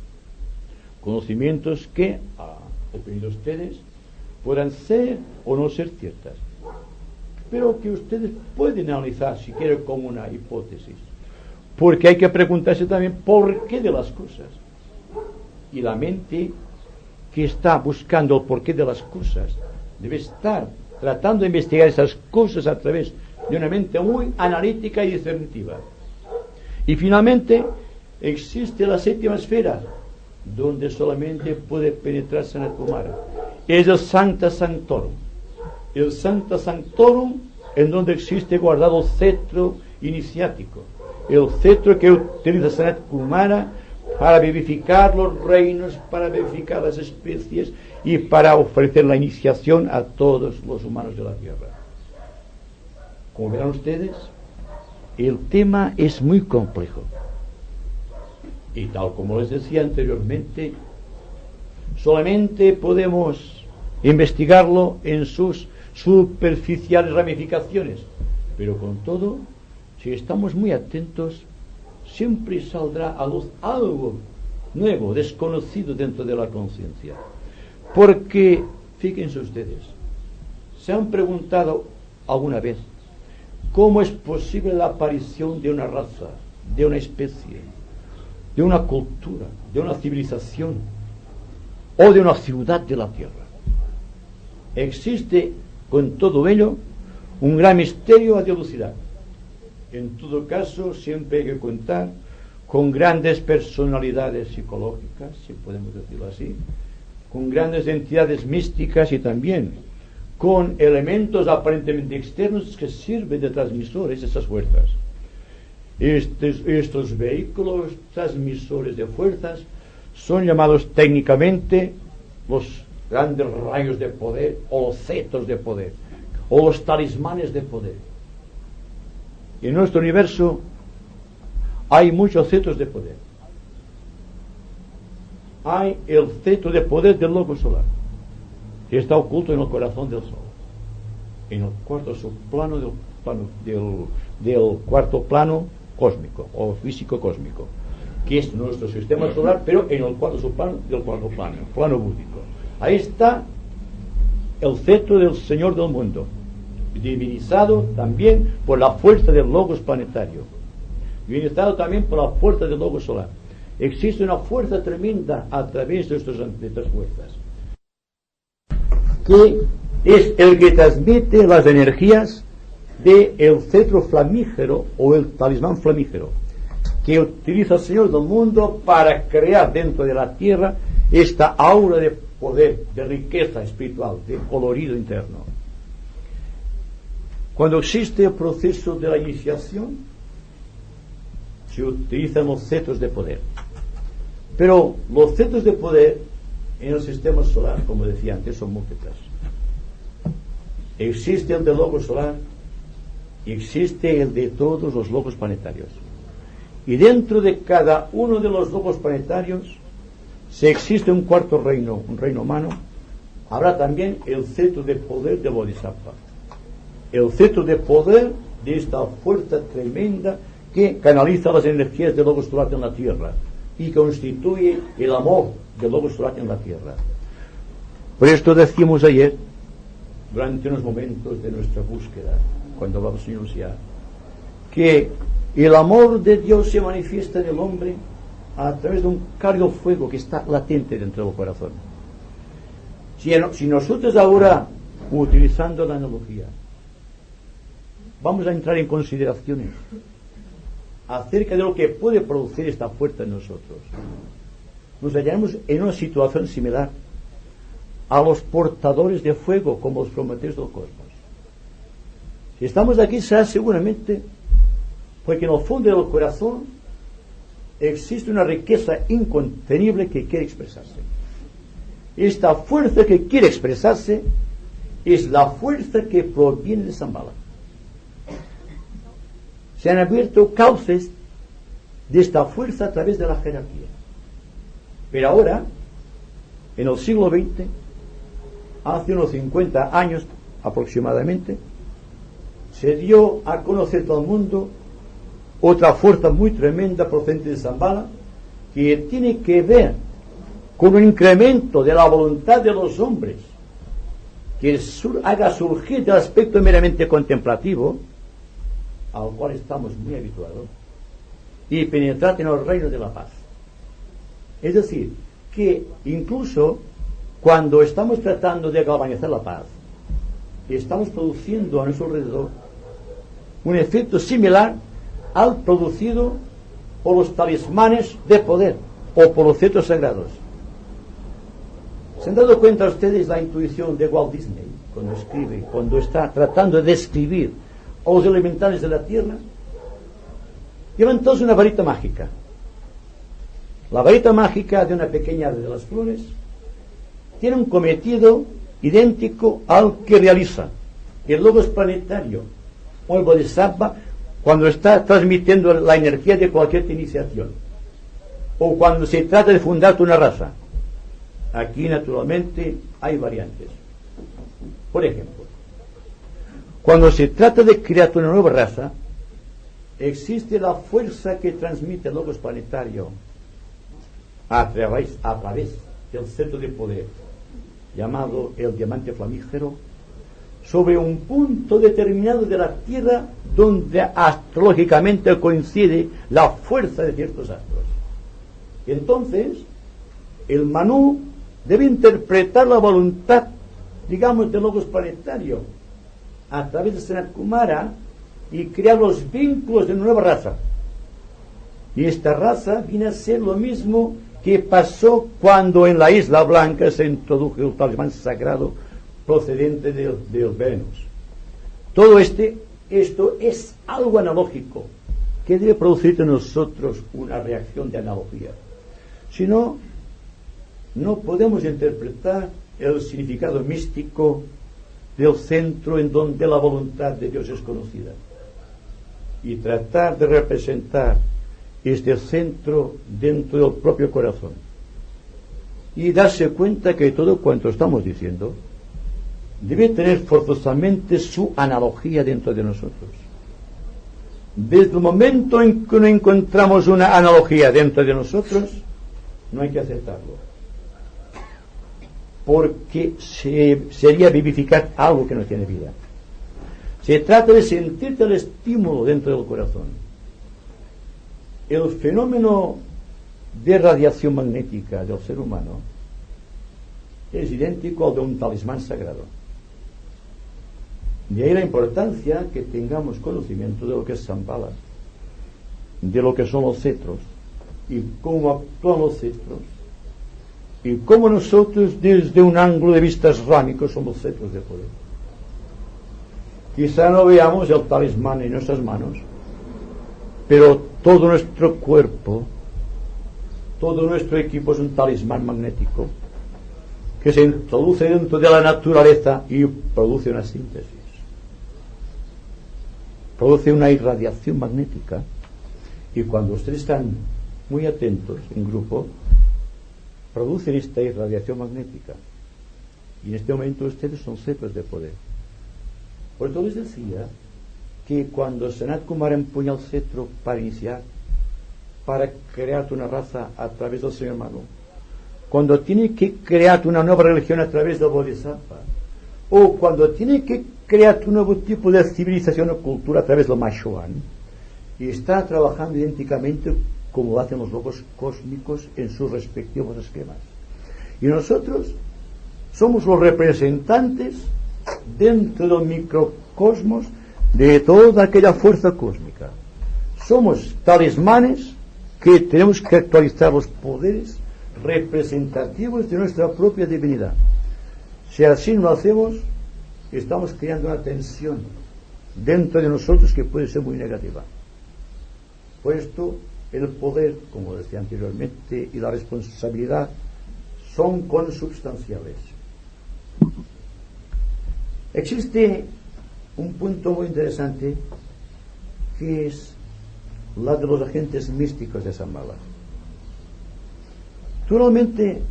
Conocimientos que, a opinión de ustedes, puedan ser o no ser ciertas, pero que ustedes pueden analizar si quieren como una hipótesis, porque hay que preguntarse también por qué de las cosas, y la mente que está buscando el porqué de las cosas debe estar tratando de investigar esas cosas a través de una mente muy analítica y discernitiva. Y finalmente existe la séptima esfera, donde solamente puede penetrar Sanat Kumara. Es el Sancta Sanctorum. El Sancta Sanctorum, en donde existe guardado el cetro iniciático, el cetro que utiliza Sanat Kumara para vivificar los reinos, para vivificar las especies y para ofrecer la iniciación a todos los humanos de la tierra. Como verán ustedes, el tema es muy complejo y, tal como les decía anteriormente, solamente podemos investigarlo en sus superficiales ramificaciones, pero con todo, si estamos muy atentos, siempre saldrá a luz algo nuevo, desconocido dentro de la conciencia. Porque, fíjense ustedes, ¿se han preguntado alguna vez cómo es posible la aparición de una raza, de una especie, de una cultura, de una civilización o de una ciudad de la Tierra? Existe con todo ello un gran misterio a dilucidar. En todo caso, siempre hay que contar con grandes personalidades psicológicas, si podemos decirlo así, con grandes entidades místicas y también con elementos aparentemente externos que sirven de transmisores de esas fuerzas. Estos vehículos transmisores de fuerzas son llamados técnicamente los grandes rayos de poder, o los cetros de poder, o los talismanes de poder. Y en nuestro universo hay muchos cetros de poder. Hay el cetro de poder del logos solar, que está oculto en el corazón del Sol, en el cuarto subplano del cuarto plano cósmico, o físico cósmico, que es nuestro sistema solar, pero en el cuarto subplano del cuarto plano, el plano búdico. Ahí está el cetro del Señor del mundo, divinizado también por la fuerza del logos planetario, divinizado también por la fuerza del logos solar. Existe una fuerza tremenda a través de estas fuerzas, que es el que transmite las energías del cetro flamígero o el talismán flamígero, que utiliza el Señor del mundo para crear dentro de la tierra esta aura de poder, de riqueza espiritual, de colorido interno. Cuando existe el proceso de la iniciación, se utilizan los cetros de poder. Pero los cetros de poder en el sistema solar, como decía antes, son múltiples. Existe el del logo solar y existe el de todos los logos planetarios. Y dentro de cada uno de los logos planetarios, si existe un cuarto reino, un reino humano, habrá también el cetro de poder de Bodhisattva. El cetro de poder de esta fuerza tremenda que canaliza las energías del logos solar en la tierra y constituye el amor del logos solar en la tierra. Por esto decimos ayer, durante unos momentos de nuestra búsqueda, cuando hablamos de Señor, que el amor de Dios se manifiesta en el hombre a través de un cálido fuego que está latente dentro del corazón. Si nosotros ahora, utilizando la analogía, vamos a entrar en consideraciones acerca de lo que puede producir esta fuerza en nosotros, nos hallaremos en una situación similar a los portadores de fuego, como los prometeos del cosmos. Si estamos aquí, será seguramente porque en el fondo del corazón existe una riqueza incontenible que quiere expresarse. Esta fuerza que quiere expresarse es la fuerza que proviene de Shambhala. Se han abierto cauces de esta fuerza a través de la jerarquía. Pero ahora, en el siglo XX, hace unos 50 años aproximadamente, se dio a conocer todo el mundo otra fuerza muy tremenda procedente de Shambhala, que tiene que ver con un incremento de la voluntad de los hombres, que haga surgir del aspecto meramente contemplativo, al cual estamos muy habituados, y penetrar en el reino de la paz. Es decir, que incluso cuando estamos tratando de galvanizar la paz, estamos produciendo a nuestro alrededor un efecto similar al producido por los talismanes de poder o por los cetros sagrados. ¿Se han dado cuenta ustedes la intuición de Walt Disney cuando escribe, cuando está tratando de describir a los elementales de la tierra? Llevan todos una varita mágica. La varita mágica de una pequeña de las flores tiene un cometido idéntico al que realiza el logos planetario o el Bodhisattva cuando está transmitiendo la energía de cualquier iniciación o cuando se trata de fundar una raza. Aquí, naturalmente, hay variantes. Por ejemplo, cuando se trata de crear una nueva raza, existe la fuerza que transmite el logos planetario a través del centro de poder, llamado el diamante flamígero, sobre un punto determinado de la Tierra donde astrológicamente coincide la fuerza de ciertos astros. Entonces, el Manú debe interpretar la voluntad, digamos, del logos planetario a través de Sanat Kumara y crear los vínculos de una nueva raza. Y esta raza viene a ser lo mismo que pasó cuando en la Isla Blanca se introdujo el talismán sagrado procedente del Venus. Todo esto es algo analógico que debe producir en nosotros una reacción de analogía. Si no, no podemos interpretar el significado místico del centro en donde la voluntad de Dios es conocida y tratar de representar este centro dentro del propio corazón y darse cuenta que todo cuanto estamos diciendo debe tener forzosamente su analogía dentro de nosotros. Desde el momento en que no encontramos una analogía dentro de nosotros, no hay que aceptarlo, porque sería vivificar algo que no tiene vida. Se trata de sentirte el estímulo dentro del corazón. El fenómeno de radiación magnética del ser humano es idéntico al de un talismán sagrado. De ahí la importancia que tengamos conocimiento de lo que es Shambhala, de lo que son los cetros y cómo actúan los cetros y cómo nosotros desde un ángulo de vista rámico somos cetros de poder. Quizá no veamos el talismán en nuestras manos, pero todo nuestro cuerpo, todo nuestro equipo es un talismán magnético que se introduce dentro de la naturaleza y produce una síntesis, produce una irradiación magnética. Y cuando ustedes están muy atentos en grupo, producen esta irradiación magnética, y en este momento ustedes son cetros de poder. Por eso les decía que cuando Sanat Kumara empuña el cetro para iniciar, para crear una raza a través del Señor Manu, cuando tiene que crear una nueva religión a través del Bodhisattva, o cuando tiene que crear un nuevo tipo de civilización o cultura a través del Machuan, y está trabajando idénticamente como lo hacen los logos cósmicos en sus respectivos esquemas. Y nosotros somos los representantes dentro del microcosmos de toda aquella fuerza cósmica. Somos talismanes que tenemos que actualizar los poderes representativos de nuestra propia divinidad. Si así no lo hacemos, estamos creando una tensión dentro de nosotros que puede ser muy negativa. Puesto el poder, como decía anteriormente, y la responsabilidad son consubstanciales. Existe un punto muy interesante que es la de los agentes místicos de Shambhala. Naturalmente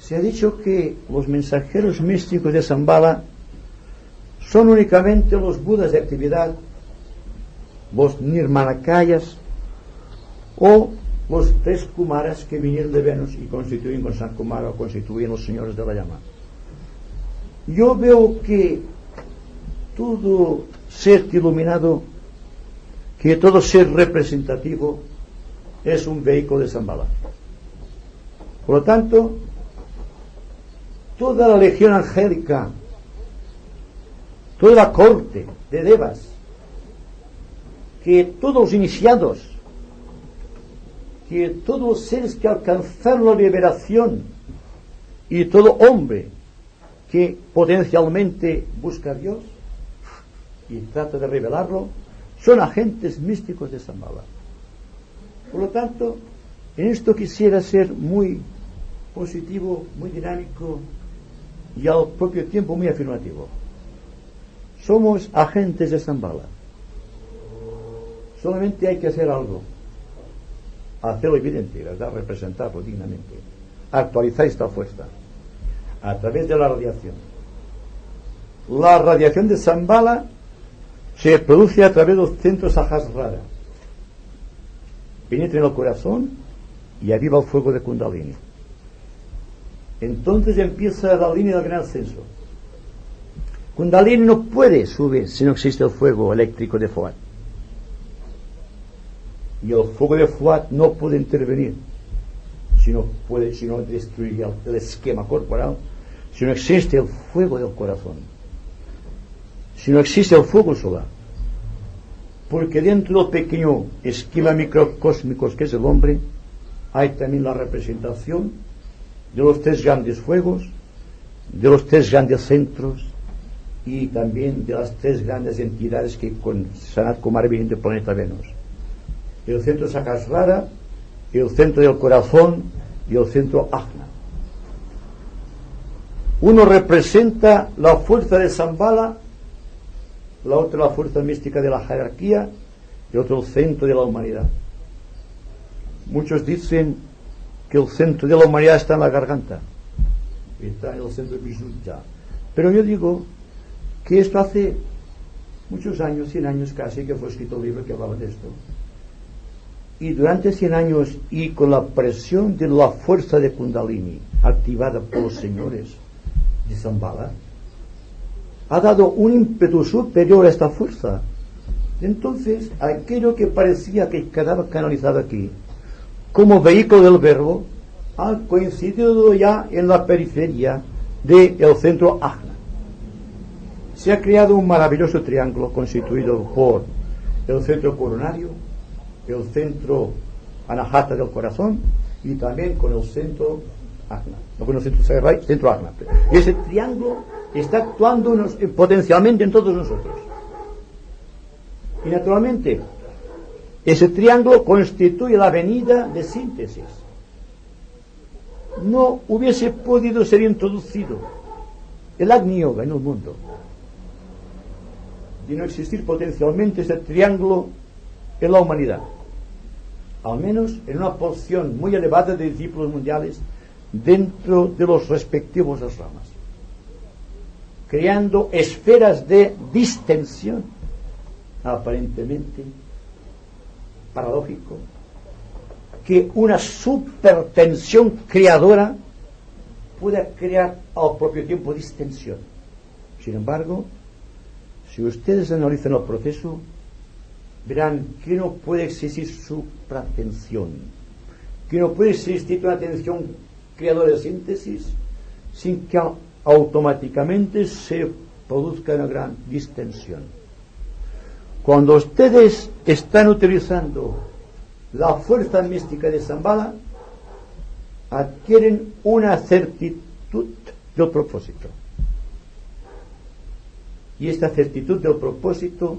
se ha dicho que los mensajeros místicos de Shambhala son únicamente los budas de actividad, los nirmanakayas o los tres kumaras que vinieron de Venus y constituyen con San Kumara o constituyen los señores de la llama. Yo veo que todo ser iluminado, que todo ser representativo es un vehículo de Shambhala. Por lo tanto, toda la legión angélica, toda la corte de Devas, que todos los iniciados, que todos los seres que alcanzaron la liberación y todo hombre que potencialmente busca a Dios y trata de revelarlo, son agentes místicos de Shambhala. Por lo tanto, en esto quisiera ser muy positivo, muy dinámico y al propio tiempo muy afirmativo. Somos agentes de Shambhala. Solamente hay que hacer algo, hacerlo evidente, ¿verdad? Representarlo dignamente. actualizar esta fuerza a través de la radiación. La radiación de Shambhala se produce a través de los centros Sahasrara, penetra en el corazón y aviva el fuego de Kundalini. Entonces empieza la línea del gran ascenso. Kundalini no puede subir si no existe el fuego eléctrico de Fuat. Y el fuego de Fuat no puede intervenir si no destruye el esquema corporal, si no existe el fuego del corazón, si no existe el fuego solar. Porque dentro del pequeño esquema microcósmico que es el hombre, hay también la representación de los tres grandes fuegos, de los tres grandes centros y también de las tres grandes entidades que con Sanat Kumara vienen del planeta Venus: el centro Sahasrara, el centro del corazón y el centro Ajna. Uno representa la fuerza de Shambhala, la otra la fuerza mística de la jerarquía y otro el centro de la humanidad. Muchos dicen que el centro de la humanidad está en la garganta, está en el centro de Visuddha, pero yo digo que esto hace muchos años, 100 años casi, que fue escrito un libro que hablaba de esto. Y durante 100 años, y con la presión de la fuerza de Kundalini activada por los señores de Shambhala, ha dado un ímpetu superior a esta fuerza. Entonces, aquello que parecía que quedaba canalizado aquí como vehículo del verbo ha coincidido ya en la periferia del centro Ajna. Se ha creado un maravilloso triángulo constituido por el centro coronario, el centro Anahata del corazón y también con el centro Ajna, no con el centro Sarai, centro Ajna. Y ese triángulo está actuando potencialmente en todos nosotros. Y naturalmente, ese triángulo constituye la avenida de síntesis. No hubiese podido ser introducido el Agni Yoga en el mundo de no existir potencialmente ese triángulo en la humanidad, al menos en una porción muy elevada de discípulos mundiales dentro de los respectivos ramas, creando esferas de distensión. Aparentemente paradójico que una supertensión creadora pueda crear al propio tiempo distensión. Sin embargo, si ustedes analizan el proceso, verán que no puede existir supratensión, que no puede existir una tensión creadora de síntesis sin que automáticamente se produzca una gran distensión. Cuando ustedes están utilizando la fuerza mística de Shambhala, adquieren una certitud del propósito. Y esta certitud del propósito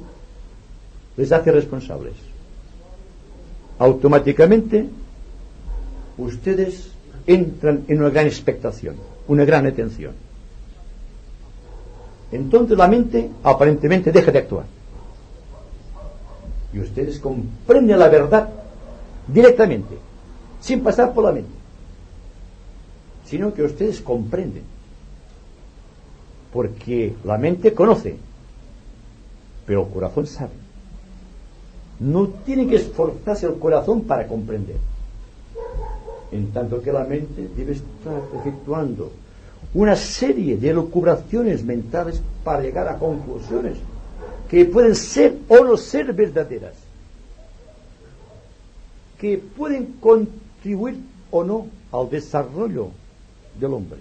les hace responsables. Automáticamente, ustedes entran en una gran expectación, una gran atención. Entonces la mente aparentemente deja de actuar. Y ustedes comprenden la verdad directamente, sin pasar por la mente, sino que ustedes comprenden, porque la mente conoce, pero el corazón sabe. No tiene que esforzarse el corazón para comprender, en tanto que la mente debe estar efectuando una serie de elucubraciones mentales para llegar a conclusiones que pueden ser o no ser verdaderas, que pueden contribuir o no al desarrollo del hombre.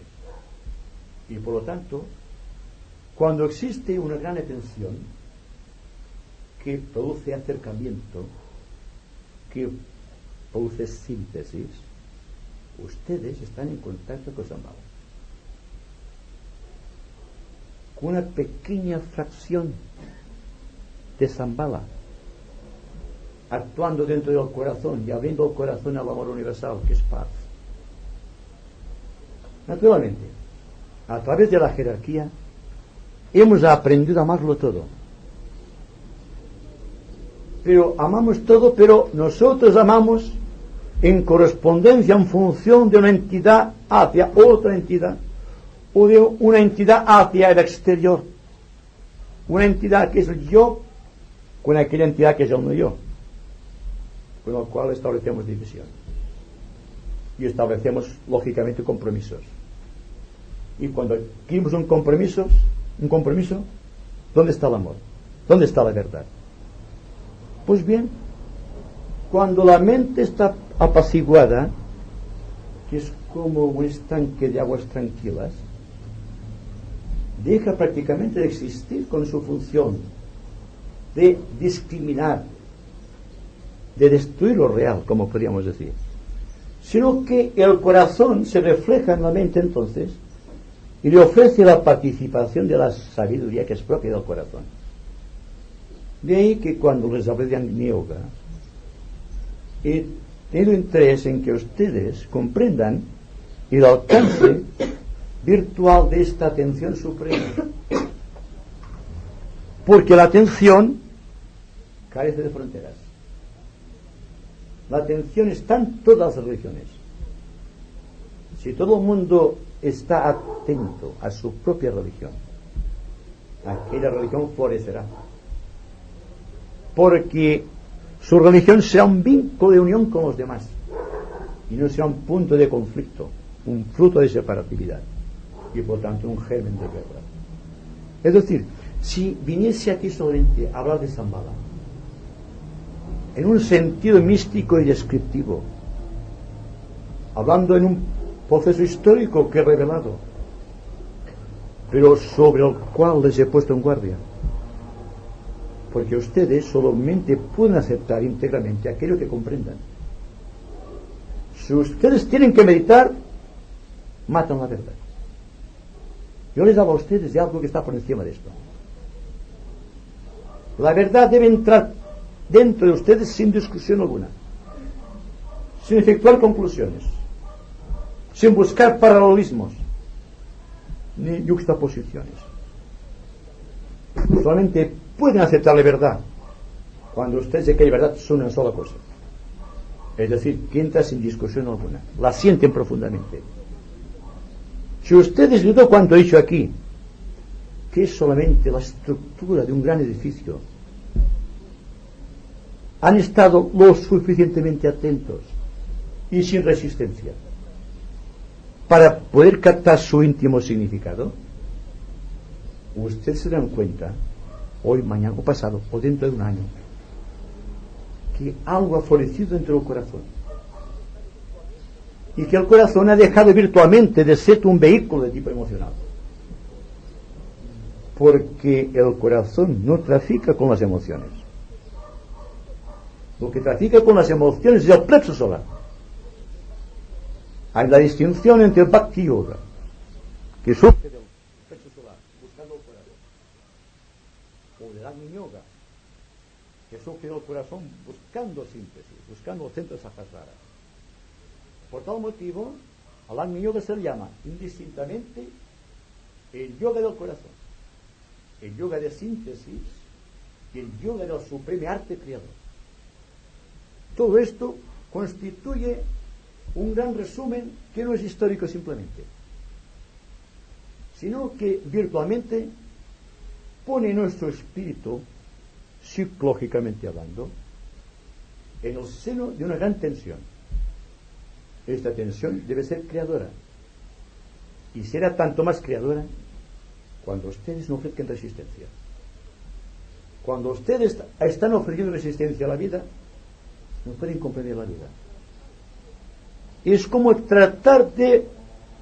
Y por lo tanto, cuando existe una gran atención que produce acercamiento, que produce síntesis, ustedes están en contacto con Shambhala, con una pequeña fracción de Shambhala actuando dentro del corazón y abriendo el corazón al amor universal, que es paz. Naturalmente, a través de la jerarquía hemos aprendido a amarlo todo, pero amamos todo, pero nosotros amamos en correspondencia, en función de una entidad hacia otra entidad, o de una entidad hacia el exterior, una entidad que es el yo con aquella entidad que es el no yo, con lo cual establecemos división y establecemos lógicamente compromisos. Y cuando adquirimos un compromiso, ¿dónde está el amor? ¿Dónde está la verdad? Pues bien, cuando la mente está apaciguada, que es como un estanque de aguas tranquilas, deja prácticamente de existir con su función de discriminar, de destruir lo real, como podríamos decir, sino que el corazón se refleja en la mente entonces y le ofrece la participación de la sabiduría que es propia del corazón. De ahí que cuando les hablé de Agni Yoga, he tenido interés en que ustedes comprendan el alcance virtual de esta atención suprema, porque la atención carece de fronteras. La atención está en todas las religiones. Si todo el mundo está atento a su propia religión, aquella religión florecerá, porque su religión será un vínculo de unión con los demás y no será un punto de conflicto, un fruto de separatividad y por tanto un germen de guerra. Es decir, si viniese aquí solamente a hablar de Shambhala en un sentido místico y descriptivo, hablando en un proceso histórico que he revelado, pero sobre el cual les he puesto en guardia, porque ustedes solamente pueden aceptar íntegramente aquello que comprendan. Si ustedes tienen que meditar, matan la verdad. Yo les hablo a ustedes de algo que está por encima de esto. La verdad debe entrar dentro de ustedes sin discusión alguna, sin efectuar conclusiones, sin buscar paralelismos ni yuxtaposiciones. Solamente pueden aceptar la verdad cuando ustedes de que la verdad son una sola cosa, es decir, que entra sin discusión alguna, la sienten profundamente. Si ustedes dudan cuanto he dicho aquí, que es solamente la estructura de un gran edificio, han estado lo suficientemente atentos y sin resistencia para poder captar su íntimo significado, ustedes se dan cuenta, hoy, mañana o pasado, o dentro de un año, que algo ha florecido dentro del corazón y que el corazón ha dejado virtualmente de ser un vehículo de tipo emocional, porque el corazón no trafica con las emociones. Lo que trafica con las emociones es el plexo solar. Hay la distinción entre el Bhakti Yoga, que surge del plexo solar, buscando el corazón, o del Agni Yoga, que surge del corazón buscando síntesis, buscando el centro de Sahasrara. Por tal motivo, al Agni Yoga se le llama indistintamente el yoga del corazón, el yoga de síntesis y el yoga del supremo arte creador. Todo esto constituye un gran resumen que no es histórico simplemente, sino que virtualmente pone nuestro espíritu, psicológicamente hablando, en el seno de una gran tensión. Esta tensión debe ser creadora, y será tanto más creadora cuando ustedes no ofrezcan resistencia. Cuando ustedes están ofreciendo resistencia a la vida, no pueden comprender la vida. Es como tratar de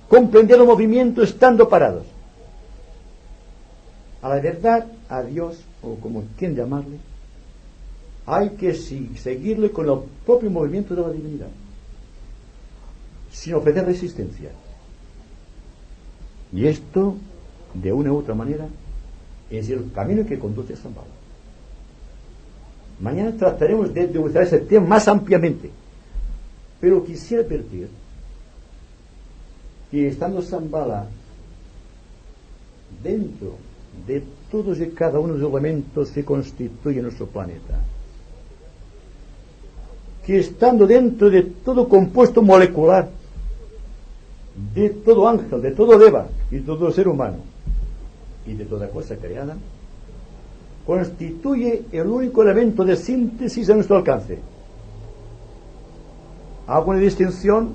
comprender el movimiento estando parados. A la verdad, a Dios, o como quieran llamarle, hay que seguirle con el propio movimiento de la divinidad, sin ofrecer resistencia. Y esto, de una u otra manera, es el camino que conduce a Shambhala. Mañana trataremos de utilizar ese tema más ampliamente, pero quisiera advertir que estando Shambhala dentro de todos y cada uno de los elementos que constituyen nuestro planeta, que estando dentro de todo compuesto molecular, de todo ángel, de todo deva y de todo ser humano y de toda cosa creada, constituye el único elemento de síntesis a nuestro alcance. Hago una distinción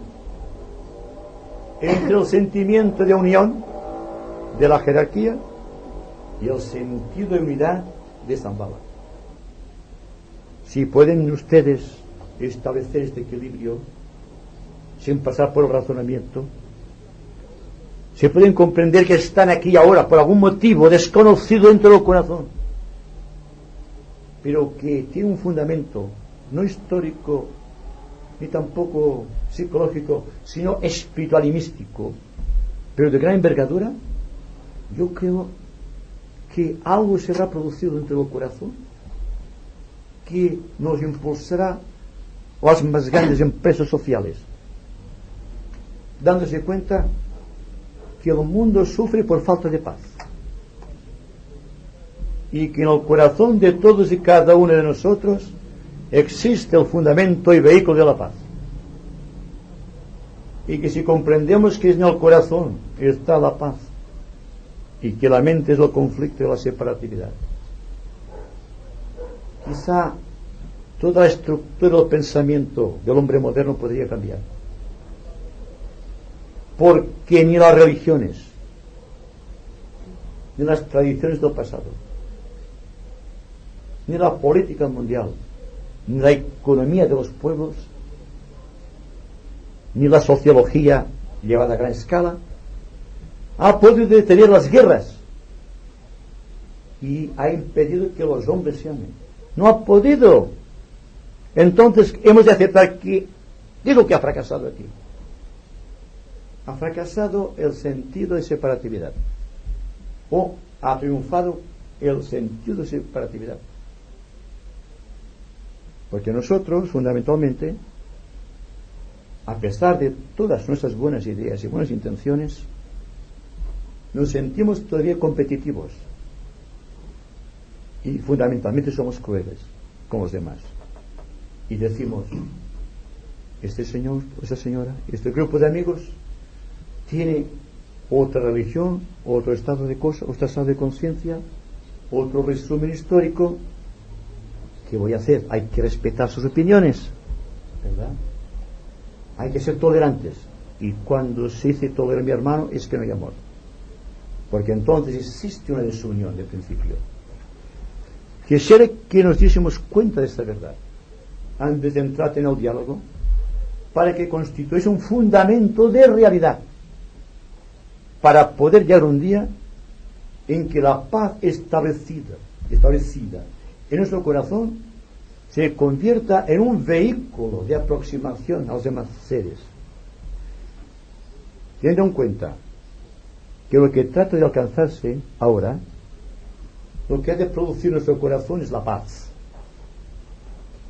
entre el sentimiento de unión de la jerarquía y el sentido de unidad de Shambhala. Si pueden ustedes establecer este equilibrio sin pasar por el razonamiento, si pueden comprender que están aquí ahora por algún motivo desconocido dentro del corazón, pero que tiene un fundamento no histórico ni tampoco psicológico, sino espiritual y místico, pero de gran envergadura, yo creo que algo será producido dentro del corazón que nos impulsará a las más grandes empresas sociales, dándose cuenta que el mundo sufre por falta de paz y que en el corazón de todos y cada uno de nosotros existe el fundamento y vehículo de la paz, y que si comprendemos que en el corazón está la paz y que la mente es el conflicto y la separatividad, quizá toda la estructura del pensamiento del hombre moderno podría cambiar, porque ni las religiones ni las tradiciones del pasado, ni la política mundial, ni la economía de los pueblos, ni la sociología llevada a gran escala ha podido detener las guerras y ha impedido que los hombres se amen. No ha podido. Entonces hemos de aceptar que, digo que ha fracasado aquí. Ha fracasado el sentido de separatividad, o ha triunfado el sentido de separatividad, porque nosotros fundamentalmente, a pesar de todas nuestras buenas ideas y buenas intenciones, nos sentimos todavía competitivos y fundamentalmente somos crueles con los demás, y decimos: este señor, esa señora, este grupo de amigos tiene otra religión, otro estado de cosas, otro estado de conciencia, otro resumen histórico. ¿Qué voy a hacer? Hay que respetar sus opiniones, ¿verdad? Hay que ser tolerantes, y cuando se dice tolerar, mi hermano, es que no hay amor, porque entonces existe una desunión de principio. Quisiera que nos diésemos cuenta de esta verdad antes de entrar en el diálogo, para que constituyese un fundamento de realidad, para poder llegar un día en que la paz establecida en nuestro corazón se convierta en un vehículo de aproximación a los demás seres, teniendo en cuenta que lo que trata de alcanzarse ahora, lo que ha de producir nuestro corazón es la paz,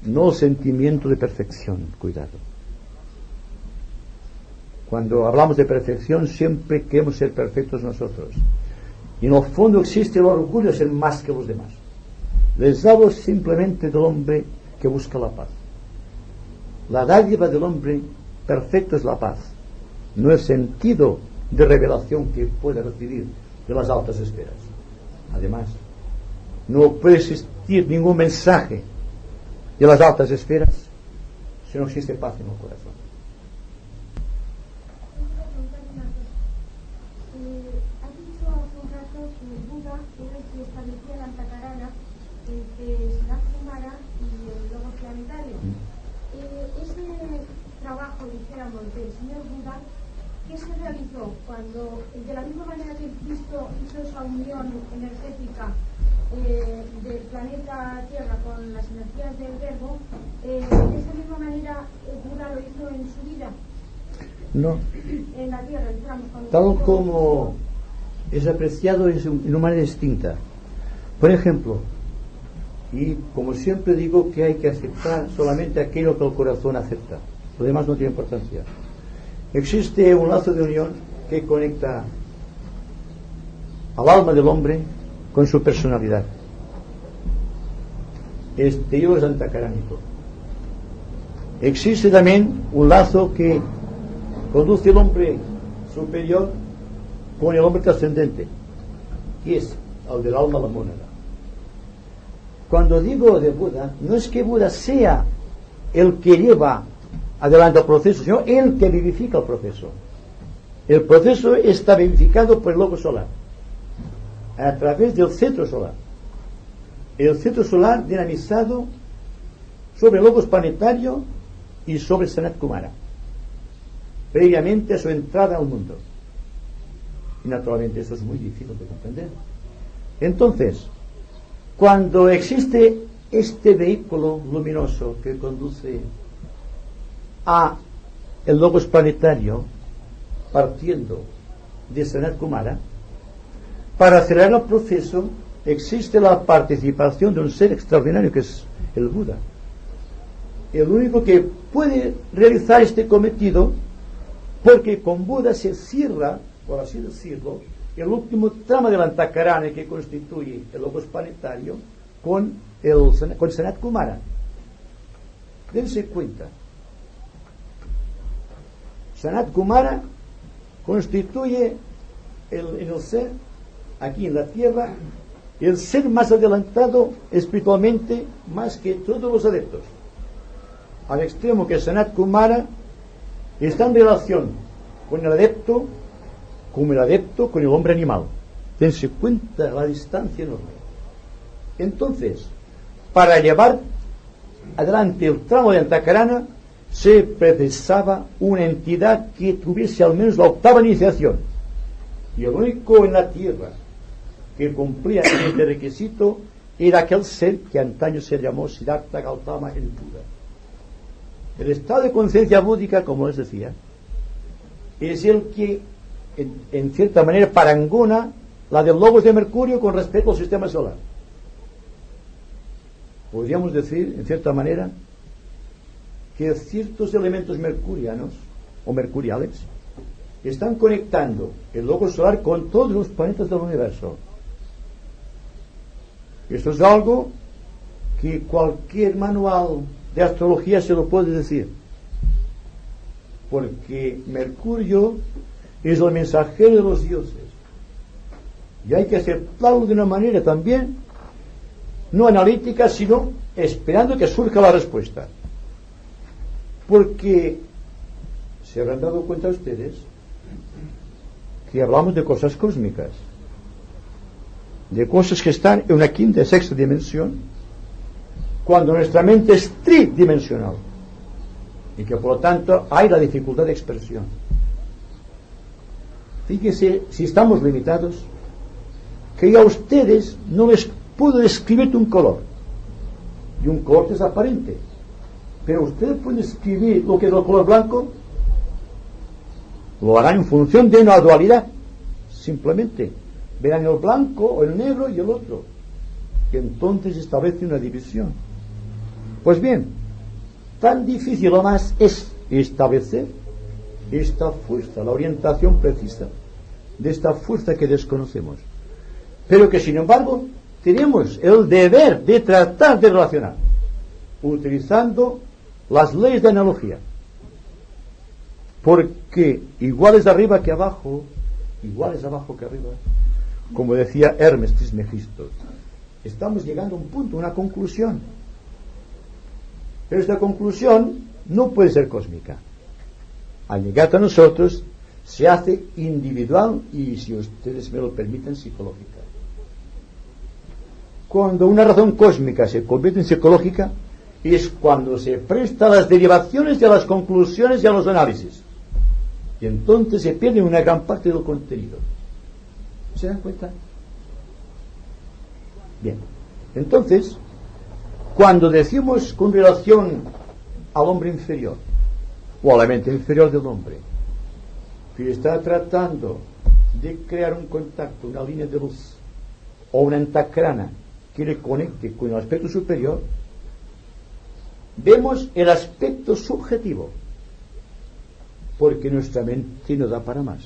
no el sentimiento de perfección. Cuidado. Cuando hablamos de perfección, siempre queremos ser perfectos nosotros, y en el fondo existe el orgullo de ser más que los demás. Les hablo simplemente del hombre que busca la paz. La dádiva del hombre perfecto es la paz, no el sentido de revelación que puede recibir de las altas esferas. Además, no puede existir ningún mensaje de las altas esferas si no existe paz en el corazón. Has dicho hace un rato que el Buda era el que establecía la antakarana entre Siddhartha Kumara y el logos planetario. Ese trabajo, dijéramos, del señor Buda, ¿qué se realizó cuando, de la misma manera que Cristo hizo esa unión energética del planeta Tierra con las energías del Verbo, de esa misma manera Buda lo hizo en su vida? No. En la Tierra, entramos cuando Tal como es apreciado de una manera distinta. Por ejemplo, y como siempre digo, que hay que aceptar solamente aquello que el corazón acepta, lo demás no tiene importancia. Existe un lazo de unión que conecta al alma del hombre con su personalidad. Este yo es antakaránico. existe también un lazo que conduce el hombre superior con el hombre trascendente, que es el del alma, la mónada. Cuando digo de Buda, no es que Buda sea el que lleva adelante el proceso, sino el que vivifica el proceso. El proceso está vivificado por el logo solar, a través del centro solar. El centro solar dinamizado sobre el logos planetario y sobre Sanat Kumara, previamente a su entrada al mundo. Y naturalmente eso es muy difícil de comprender. Entonces, cuando existe este vehículo luminoso que conduce a el logos planetario, partiendo de Sanat Kumara, para acelerar el proceso existe la participación de un ser extraordinario que es el Buda, el único que puede realizar este cometido, porque con Buda se cierra, por así decirlo, el último tramo del Antakarana que constituye el logos planetario con Sanat Kumara. Dense cuenta, Sanat Kumara constituye en el ser, aquí en la tierra, el ser más adelantado espiritualmente más que todos los adeptos, al extremo que Sanat Kumara está en relación con el adepto como el adepto con el hombre animal. Dense cuenta la distancia enorme. Entonces, para llevar adelante el tramo de Antakarana se precisaba una entidad que tuviese al menos la octava iniciación, y el único en la tierra que cumplía este requisito era aquel ser que antaño se llamó Siddhartha Gautama, el Buda. El estado de conciencia búdica, como les decía, es el que en cierta manera parangona la del logos de Mercurio con respecto al sistema solar. Podríamos decir, en cierta manera, que ciertos elementos mercurianos o mercuriales están conectando el logos solar con todos los planetas del universo. Esto es algo que cualquier manual de astrología se lo puede decir, porque Mercurio es el mensajero de los dioses, y hay que aceptarlo de una manera también no analítica, sino esperando que surja la respuesta, porque se habrán dado cuenta ustedes que hablamos de cosas cósmicas, de cosas que están en una quinta y sexta dimensión, cuando nuestra mente es tridimensional, y que por lo tanto hay la dificultad de expresión. Fíjese, si estamos limitados, que yo a ustedes no les puedo describir un color, y un color es aparente, pero ustedes pueden escribir lo que es el color blanco, lo harán en función de una dualidad, simplemente verán el blanco o el negro y el otro, que entonces establece una división. Pues bien, tan difícil o más es establecer esta fuerza, la orientación precisa de esta fuerza que desconocemos, pero que sin embargo tenemos el deber de tratar de relacionar utilizando las leyes de analogía, porque iguales arriba que abajo, iguales abajo que arriba, como decía Hermes Trismegistos, estamos llegando a un punto, una conclusión, pero esta conclusión no puede ser cósmica. Al llegar a nosotros se hace individual y, si ustedes me lo permiten, psicológica. Cuando una razón cósmica se convierte en psicológica es cuando se presta a las derivaciones y a las conclusiones y a los análisis, y entonces se pierde una gran parte del contenido. ¿Se dan cuenta? Bien, entonces, cuando decimos con relación al hombre inferior o a la mente inferior del hombre que está tratando de crear un contacto, una línea de luz o una antakrana que le conecte con el aspecto superior, vemos el aspecto subjetivo, porque nuestra mente no da para más.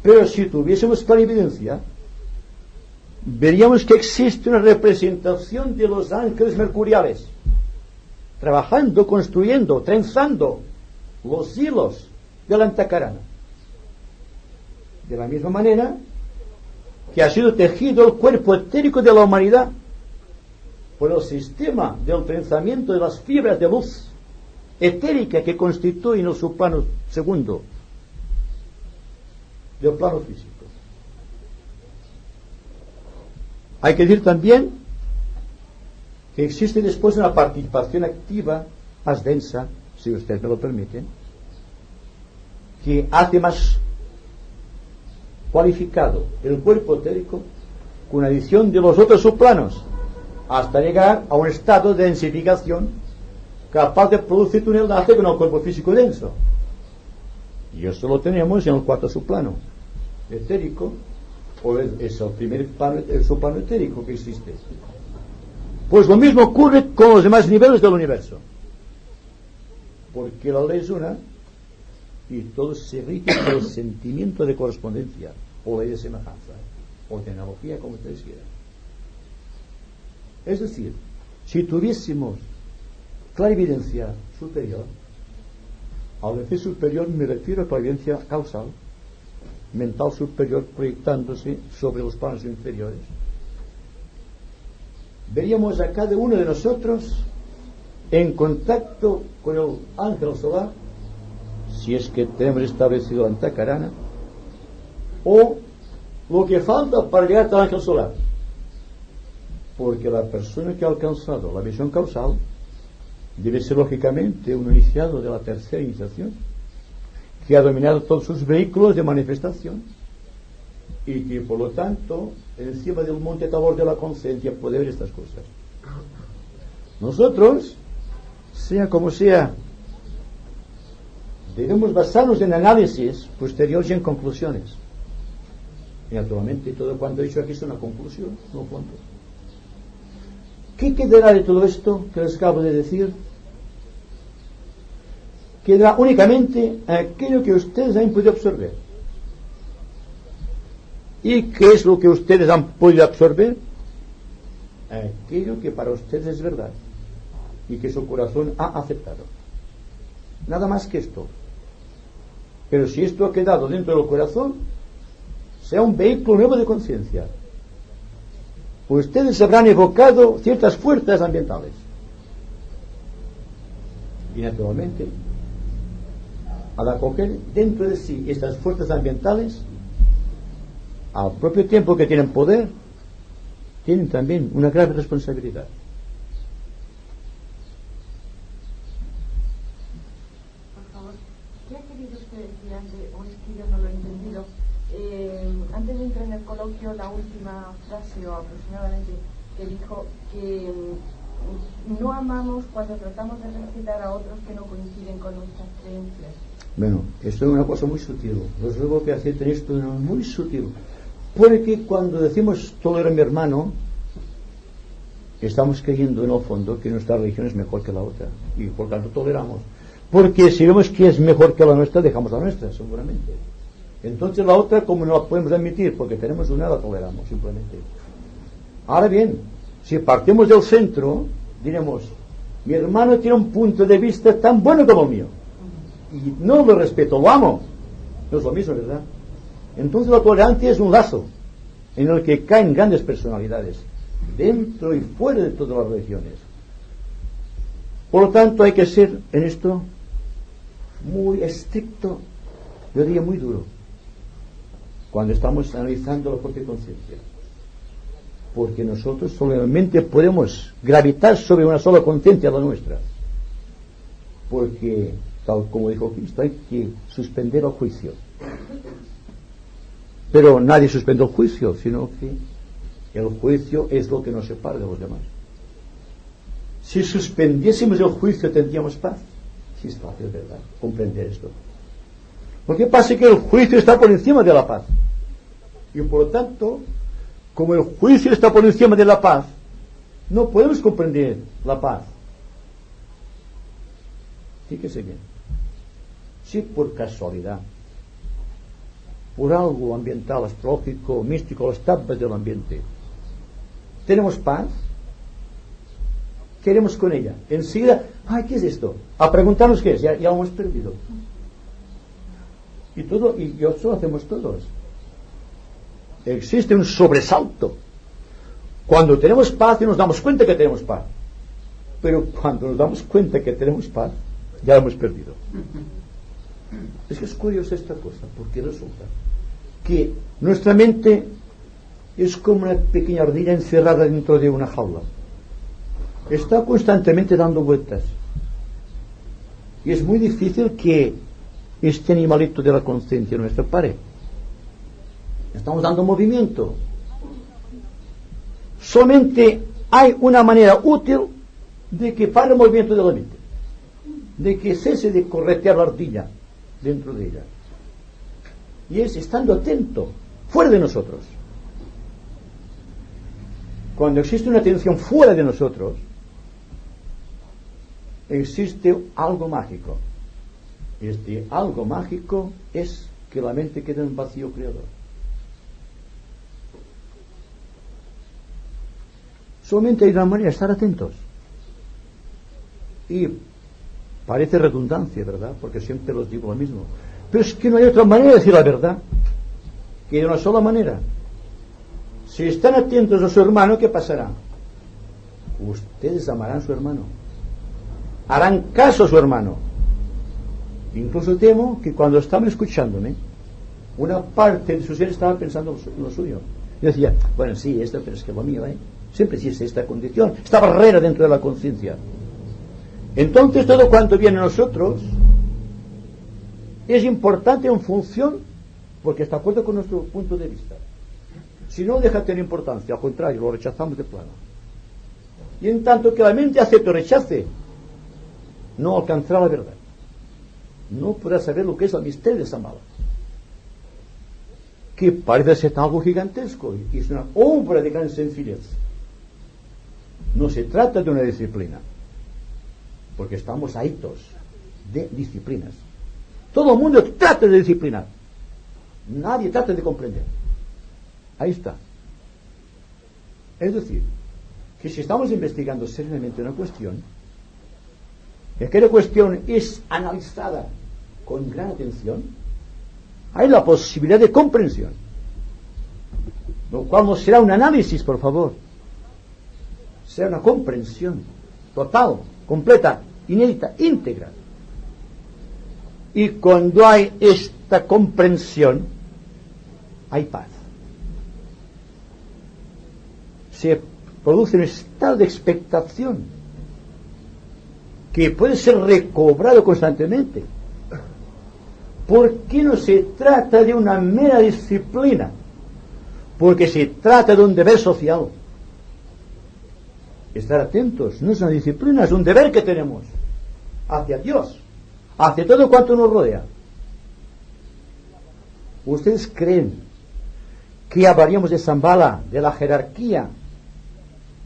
Pero si tuviésemos clarividencia, veríamos que existe una representación de los ángeles mercuriales, trabajando, construyendo, trenzando los hilos de la Antacarana. De la misma manera que ha sido tejido el cuerpo etérico de la humanidad por el sistema del trenzamiento de las fibras de luz etérica que constituyen el subplano segundo del plano físico. Hay que decir también que existe después una participación activa más densa, si ustedes me lo permiten, que hace más cualificado el cuerpo etérico con adición de los otros subplanos hasta llegar a un estado de densificación capaz de producir un enlace con el cuerpo físico denso. Y eso lo tenemos en el cuarto subplano etérico, o es el primer plano, el subplano etérico que existe. Pues lo mismo ocurre con los demás niveles del universo, porque la ley es una y todo se rige por el sentimiento de correspondencia o ley de semejanza o de analogía, como ustedes quieran. Es decir, si tuviésemos clarividencia superior, al decir superior me refiero a clarividencia causal, mental superior proyectándose sobre los planos inferiores, veríamos a cada uno de nosotros en contacto con el ángel solar, si es que tenemos establecido la Antacarana, o lo que falta para llegar al ángel solar, porque la persona que ha alcanzado la visión causal debe ser lógicamente un iniciado de la tercera iniciación, que ha dominado todos sus vehículos de manifestación y que por lo tanto encima del monte Tabor de la conciencia puede ver estas cosas. Nosotros, sea como sea, debemos basarnos en análisis posteriores y en conclusiones. Y naturalmente todo cuanto he dicho aquí es una conclusión, no fondo. ¿Qué quedará de todo esto que les acabo de decir? Quedará únicamente aquello que ustedes han podido absorber. ¿Y qué es lo que ustedes han podido absorber? Aquello que para ustedes es verdad y que su corazón ha aceptado. Nada más que esto. Pero si esto ha quedado dentro del corazón, sea un vehículo nuevo de conciencia. Ustedes habrán evocado ciertas fuerzas ambientales. Y naturalmente, al acoger dentro de sí estas fuerzas ambientales, al propio tiempo que tienen poder, tienen también una grave responsabilidad. Por favor, ¿qué ha querido usted decir antes, o es que yo no lo he entendido? Antes de entrar en el coloquio, la última frase o aproximadamente que dijo que no amamos cuando tratamos de respetar a otros que no coinciden con nuestras creencias. Bueno, esto es una cosa muy sutil. Los ruego que acepten esto de una manera muy sutil. Porque cuando decimos tolero a mi hermano, estamos creyendo en el fondo que nuestra religión es mejor que la otra. Y por tanto toleramos. Porque si vemos que es mejor que la nuestra, dejamos la nuestra, seguramente. Entonces la otra, como no la podemos admitir, porque tenemos una, la toleramos, simplemente. Ahora bien, si partimos del centro, diremos, mi hermano tiene un punto de vista tan bueno como el mío. Y no lo respeto, lo amo. No es lo mismo, ¿verdad? Entonces la tolerancia es un lazo en el que caen grandes personalidades, dentro y fuera de todas las religiones. Por lo tanto, hay que ser en esto muy estricto, yo diría muy duro, cuando estamos analizando la propia conciencia. Porque nosotros solamente podemos gravitar sobre una sola conciencia, la nuestra. Porque, tal como dijo Cristo, hay que suspender el juicio. Pero nadie suspende el juicio, sino que el juicio es lo que nos separa de los demás. Si suspendiésemos el juicio, tendríamos paz. Sí, es fácil, ¿verdad?, comprender esto. Porque pasa que el juicio está por encima de la paz. Y por lo tanto, como el juicio está por encima de la paz, no podemos comprender la paz. Fíjese bien. Si por casualidad, por algo ambiental, astrológico, místico, las tapas del ambiente, tenemos paz, ¿Qué haremos con ella? Enseguida, ay, ¿qué es esto? A preguntarnos qué es, ya lo hemos perdido. Y eso lo hacemos todos. Existe un sobresalto cuando tenemos paz y nos damos cuenta que tenemos paz. Pero cuando nos damos cuenta que tenemos paz, ya lo hemos perdido. Es que es curiosa esta cosa, porque resulta que nuestra mente es como una pequeña ardilla encerrada dentro de una jaula. Está constantemente dando vueltas. Y es muy difícil que este animalito de la conciencia nuestra pare. Estamos dando movimiento. Solamente hay una manera útil de que pare el movimiento de la mente, de que cese de corretear la ardilla dentro de ella, y es estando atento fuera de nosotros. Cuando existe una atención fuera de nosotros, existe algo mágico. Este algo mágico es que la mente queda en vacío creador. Solamente hay una manera, estar atentos. Y parece redundancia, ¿verdad? Porque siempre los digo lo mismo. Pero es que no hay otra manera de decir la verdad, que de una sola manera. Si están atentos a su hermano, ¿qué pasará? Ustedes amarán a su hermano, harán caso a su hermano. Incluso temo que cuando estaban escuchándome, una parte de su ser estaba pensando en lo suyo. Y decía, bueno, sí, esto, pero es que lo mío, siempre existe esta condición, esta barrera dentro de la conciencia. Entonces todo cuanto viene a nosotros es importante en función, porque está de acuerdo con nuestro punto de vista. Si no, deja de tener importancia, al contrario, lo rechazamos de plano. Y en tanto que la mente acepte o rechace, no alcanzará la verdad. No podrá saber lo que es el misterio de Shambhala, que parece ser algo gigantesco y es una obra de gran sencillez. No se trata de una disciplina, porque estamos ahitos de disciplinas. Todo el mundo trata de disciplinar, nadie trata de comprender. Ahí está. Es decir, que si estamos investigando seriamente una cuestión, y aquella cuestión es analizada con gran atención, hay la posibilidad de comprensión, lo cual no será un análisis, por favor, será una comprensión total, completa, inédita, íntegra. Y cuando hay esta comprensión, hay paz. Se produce un estado de expectación que puede ser recobrado constantemente. ¿Por qué no se trata de una mera disciplina? Porque se trata de un deber social. Estar atentos no es una disciplina, es un deber que tenemos hacia Dios, hacia todo cuanto nos rodea. ¿Ustedes creen que hablaríamos de Shambhala, de la jerarquía,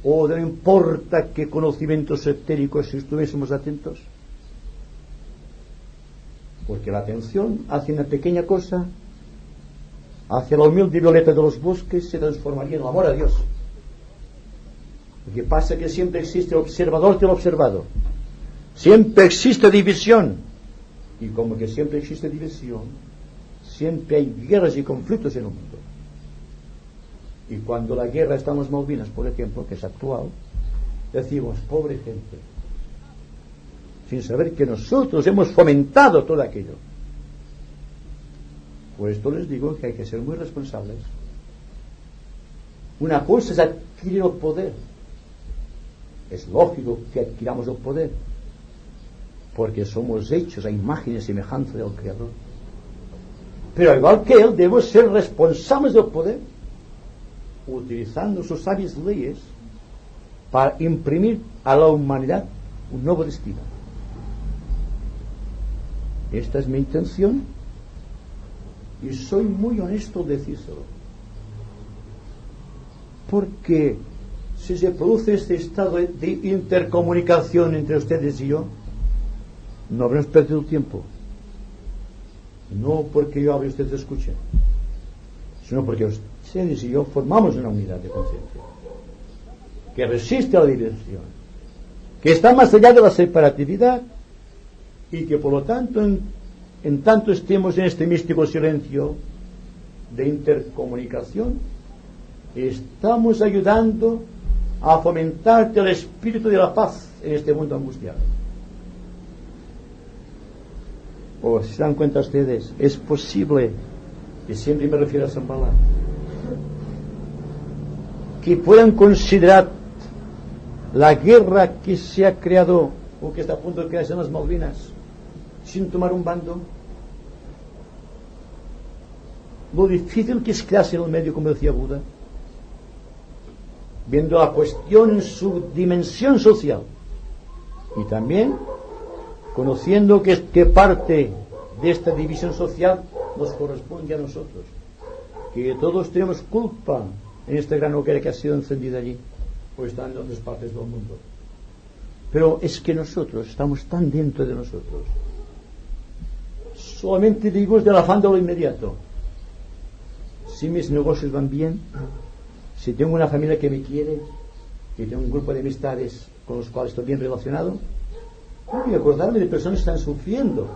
o de no importa qué conocimientos etéricos si estuviésemos atentos? Porque la atención hacia una pequeña cosa, hacia la humilde violeta de los bosques, se transformaría en el amor a Dios. Lo que pasa es que siempre existe el observador del observado, siempre existe división, y como que siempre existe división, siempre hay guerras y conflictos en el mundo. Y cuando la guerra está en las Malvinas, por ejemplo, que es actual, decimos, pobre gente, sin saber que nosotros hemos fomentado todo aquello. Por esto les digo que hay que ser muy responsables. Una cosa es adquirir el poder. Es lógico que adquiramos el poder, porque somos hechos a imagen y semejanza del Creador. Pero al igual que Él, debemos ser responsables del poder, utilizando sus sabias leyes para imprimir a la humanidad un nuevo destino. Esta es mi intención y soy muy honesto al decírselo, porque si se produce este estado de intercomunicación entre ustedes y yo, no habremos perdido tiempo, no porque yo hable y ustedes escuchen, sino porque ustedes y yo formamos una unidad de conciencia que resiste a la diversión, que está más allá de la separatividad y que por lo tanto en tanto estemos en este místico silencio de intercomunicación, estamos ayudando a fomentar el espíritu de la paz en este mundo angustiado. Pues si se dan cuenta ustedes, es posible, y siempre me refiero a Shambhala, que puedan considerar la guerra que se ha creado o que está a punto de crearse en las Malvinas sin tomar un bando, lo difícil que es quedarse en el medio, como decía Buda, viendo la cuestión en su dimensión social y también conociendo que parte de esta división social nos corresponde a nosotros, que todos tenemos culpa en esta gran hoguera que ha sido encendida allí o está en otras partes del mundo. Pero es que nosotros estamos tan dentro de nosotros, solamente vivimos del afán de lo inmediato. Si mis negocios van bien, si tengo una familia que me quiere, y tengo un grupo de amistades con los cuales estoy bien relacionado, no voy a acordarme de personas que están sufriendo.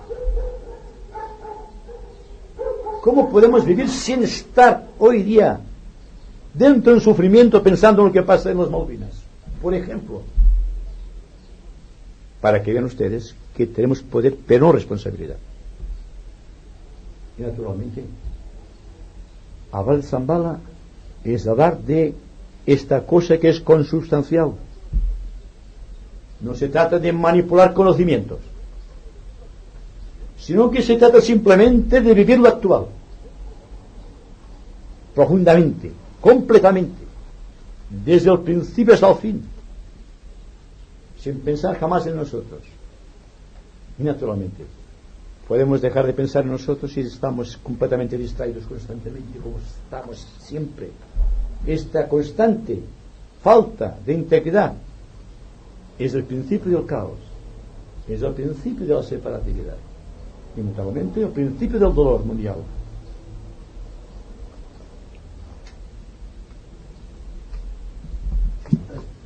¿Cómo podemos vivir sin estar hoy día dentro del sufrimiento pensando en lo que pasa en las Malvinas? Por ejemplo, para que vean ustedes que tenemos poder pero no responsabilidad. Y naturalmente, hablar de Shambhala es hablar de esta cosa que es consubstancial. No se trata de manipular conocimientos, sino que se trata simplemente de vivir lo actual profundamente, completamente, desde el principio hasta el fin, sin pensar jamás en nosotros. Y naturalmente podemos dejar de pensar en nosotros si estamos completamente distraídos constantemente, como estamos siempre. Esta constante falta de integridad es el principio del caos, es el principio de la separatividad y naturalmente el principio del dolor mundial.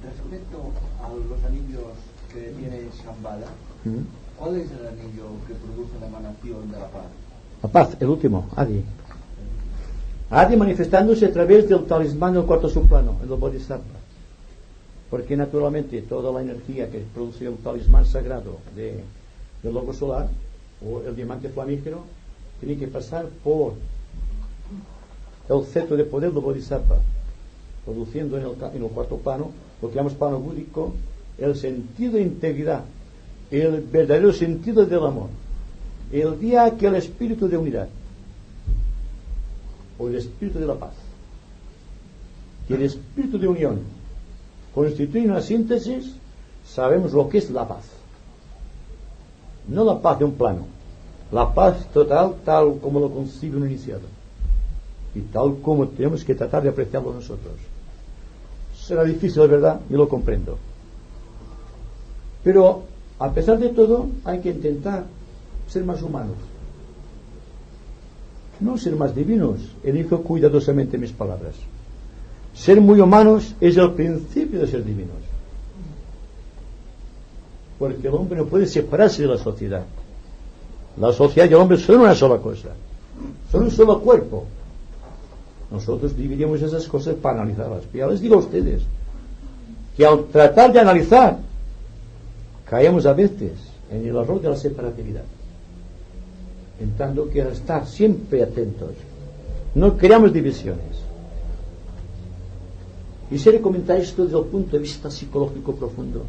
Respecto a los anillos que tiene Shambhala, ¿cuál es el anillo que produce la emanación de la paz? La paz, el último, Adi. Adi manifestándose a través del talismán del cuarto subplano, el Bodhisattva. Porque naturalmente toda la energía que produce el talismán sagrado del logo solar o el diamante flamígero tiene que pasar por el cetro de poder del Bodhisattva, produciendo en el cuarto plano, lo que llamamos plano búdico, el sentido de integridad, el verdadero sentido del amor. El día que el espíritu de unidad o el espíritu de la paz y el espíritu de unión constituyen una síntesis, sabemos lo que es la paz. No la paz de un plano, la paz total tal como lo concibe un iniciado y tal como tenemos que tratar de apreciarlo nosotros. Será difícil, ¿verdad? Yo lo comprendo, pero a pesar de todo hay que intentar ser más humanos, no ser más divinos. Elijo cuidadosamente mis palabras. Ser muy humanos es el principio de ser divinos, porque el hombre no puede separarse de la sociedad. La sociedad y el hombre son una sola cosa, son un solo cuerpo. Nosotros dividimos esas cosas para analizarlas. Ya les digo a ustedes que al tratar de analizar caemos a veces en el error de la separatividad, en tanto que estar siempre atentos, no creamos divisiones. Quisiera comentar esto desde el punto de vista psicológico profundo.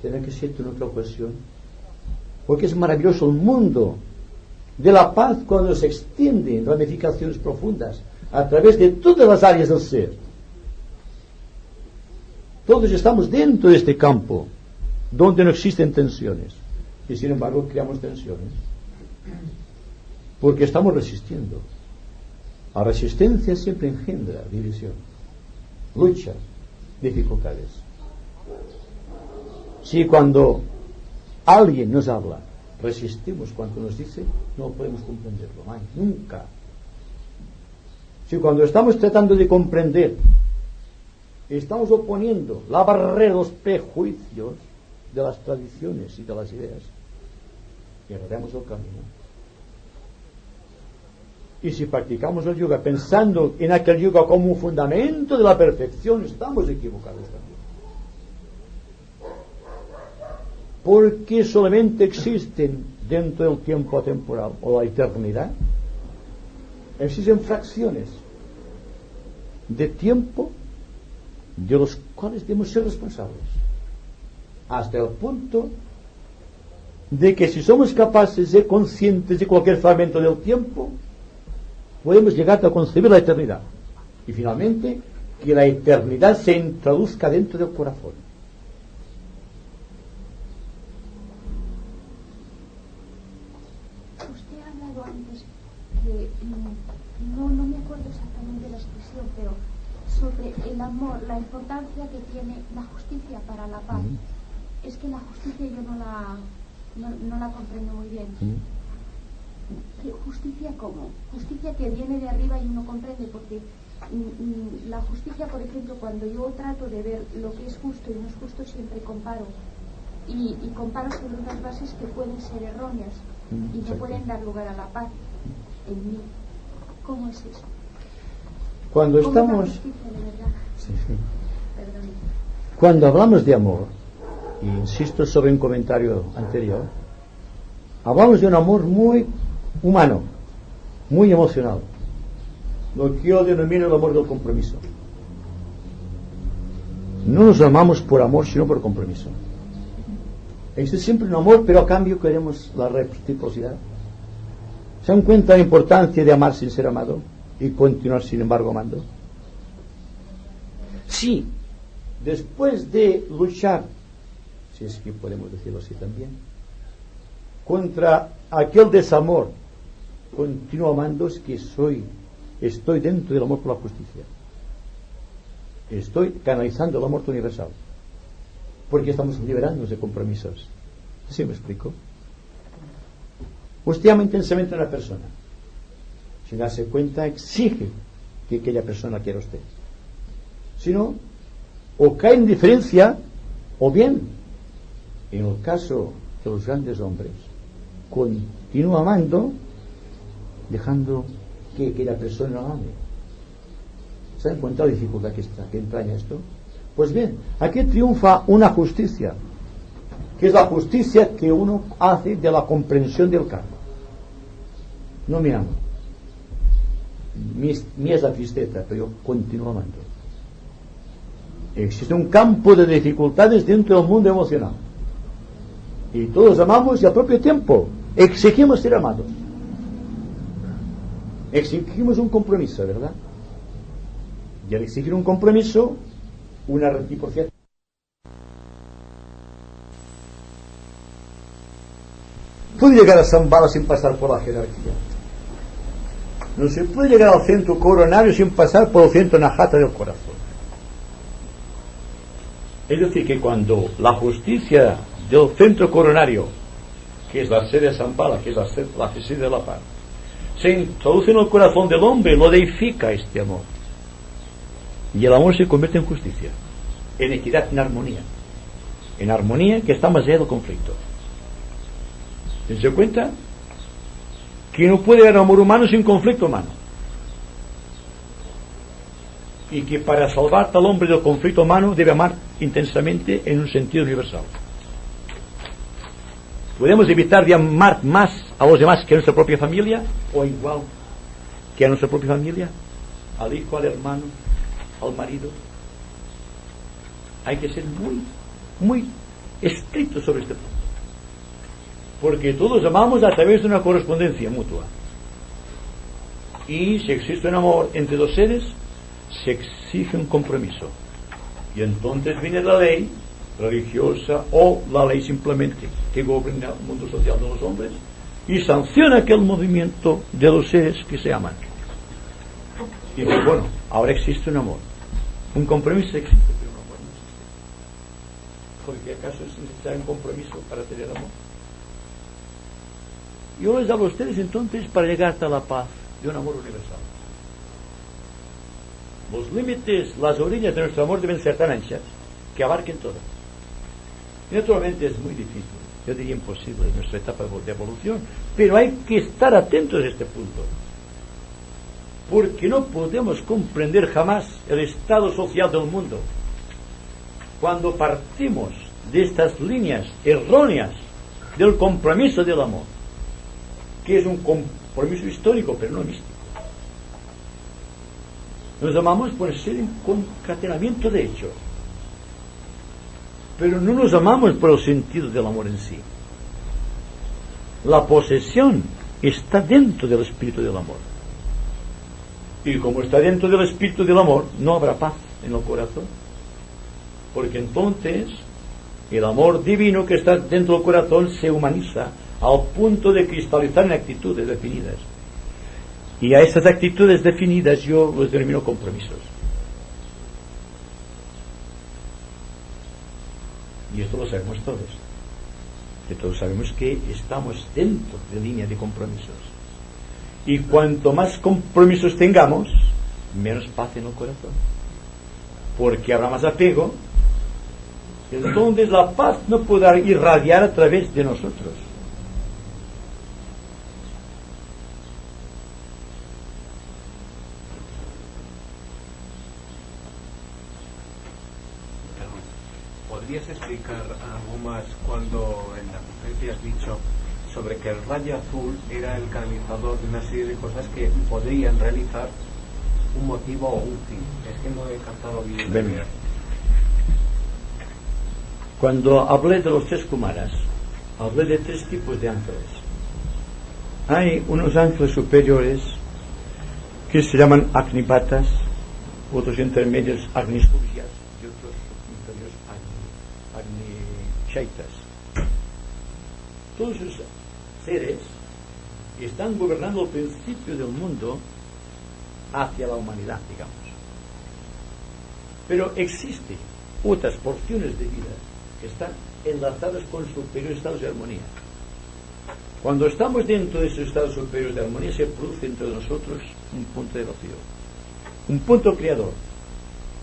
Tendrá que ser en otra ocasión, porque es maravilloso el mundo de la paz cuando se extiende en ramificaciones profundas a través de todas las áreas del ser. Todos estamos dentro de este campo donde no existen tensiones y sin embargo creamos tensiones porque estamos resistiendo. La resistencia siempre engendra división, luchas, dificultades. Si cuando alguien nos habla resistimos cuanto nos dice, no podemos comprenderlo, nunca. Si cuando estamos tratando de comprender estamos oponiendo la barrera de los prejuicios, de las tradiciones y de las ideas, y perdemos el camino. Y si practicamos el yoga pensando en aquel yoga como un fundamento de la perfección, estamos equivocados también. Porque solamente existen dentro del tiempo atemporal o la eternidad, existen fracciones de tiempo de los cuales debemos ser responsables, hasta el punto de que si somos capaces de ser conscientes de cualquier fragmento del tiempo, podemos llegar a concebir la eternidad, y finalmente que la eternidad se introduzca dentro del corazón. Usted ha hablado antes que no me acuerdo exactamente la expresión, pero sobre el amor, la importancia que tiene la justicia para la paz. Es que la justicia yo no la comprendo muy bien. ¿Qué justicia cómo? Justicia que viene de arriba y uno comprende, porque la justicia, por ejemplo, cuando yo trato de ver lo que es justo y no es justo, siempre comparo. Y comparo sobre unas bases que pueden ser erróneas y no pueden dar lugar a la paz en mí. ¿Cómo es eso? Cuando ¿Cómo estamos... es la justicia, de verdad? Sí. Perdón. Cuando hablamos de amor, y insisto sobre un comentario anterior, hablamos de un amor muy humano, muy emocional, lo que yo denomino el amor del compromiso. No nos amamos por amor, sino por compromiso. Existe siempre un amor, pero a cambio queremos la reciprocidad. ¿Se dan cuenta de la importancia de amar sin ser amado y continuar sin embargo amando? Sí, después de luchar, si es que podemos decirlo así también, contra aquel desamor, continúo amando, es que estoy dentro del amor por la justicia. Estoy canalizando el amor universal, porque estamos liberándonos de compromisos. ¿Sí me explico? Usted ama intensamente a una persona, sin darse cuenta exige que aquella persona quiera a usted. Si no, o cae en diferencia, o bien, en el caso de los grandes hombres, continúa amando, dejando que aquella persona lo ame. ¿Se dan cuenta la dificultad que entraña esto? Pues bien, aquí triunfa una justicia, que es la justicia que uno hace de la comprensión del karma. No me amo, mi es la tristeza, pero yo continúo amando. Existe un campo de dificultades dentro del mundo emocional, y todos amamos y al propio tiempo exigimos ser amados, exigimos un compromiso, ¿verdad? Y al exigir un compromiso, una reciprocidad. Puede llegar a Shambhala sin pasar por la jerarquía. No se puede llegar al centro coronario sin pasar por el centro najata del corazón. Es decir, que cuando la justicia del centro coronario, que es la sede de Shambhala, que es la sede de la paz, se introduce en el corazón del hombre, lo deifica este amor. Y el amor se convierte en justicia, en equidad, en armonía que está más allá del conflicto. ¿Se cuenta? Que no puede haber amor humano sin conflicto humano, y que para salvar al hombre del conflicto humano debe amar intensamente en un sentido universal. ¿Podemos evitar de amar más a los demás que a nuestra propia familia, o igual que a nuestra propia familia, al hijo, al hermano, al marido? Hay que ser muy estricto sobre este punto, porque todos amamos a través de una correspondencia mutua, y si existe un amor entre dos seres, se exige un compromiso, y entonces viene la ley religiosa o la ley simplemente que gobierna el mundo social de los hombres y sanciona aquel movimiento de los seres que se aman. Y dice, bueno, ahora existe un amor, un compromiso existe, pero un amor no existe. Porque ¿acaso es necesario un compromiso para tener amor? Yo les hablo a ustedes entonces para llegar hasta la paz de un amor universal. Los límites, las orillas de nuestro amor deben ser tan anchas que abarquen todo. Y naturalmente es muy difícil, yo diría imposible en nuestra etapa de evolución, pero hay que estar atentos a este punto, porque no podemos comprender jamás el estado social del mundo cuando partimos de estas líneas erróneas del compromiso del amor, que es un compromiso histórico pero no místico. Nos amamos por ser un concatenamiento de hechos, pero no nos amamos por el sentido del amor en sí. La posesión está dentro del espíritu del amor, y como está dentro del espíritu del amor, no habrá paz en el corazón, porque entonces el amor divino que está dentro del corazón se humaniza al punto de cristalizar en actitudes definidas, y a esas actitudes definidas yo los denomino compromisos. Y esto lo sabemos todos, que todos sabemos que estamos dentro de línea de compromisos, y cuanto más compromisos tengamos, menos paz en el corazón, porque habrá más apego. Entonces la paz no podrá irradiar a través de nosotros. ¿Podrías explicar algo más cuando en la conferencia has dicho sobre que el rayo azul era el canalizador de una serie de cosas que podrían realizar un motivo o un fin? Es que no he captado bien la idea. Cuando hablé de los tres kumaras, hablé de tres tipos de ángeles. Hay unos ángeles superiores que se llaman Agnipatas, otros intermedios Agnisuriyas y otros inferiores Agnichaitas. Todos esos seres están gobernando el principio del mundo hacia la humanidad, digamos. Pero existen otras porciones de vida que están enlazadas con superiores estados de armonía. Cuando estamos dentro de esos estados superiores de armonía, se produce entre nosotros un punto de vacío, un punto creador.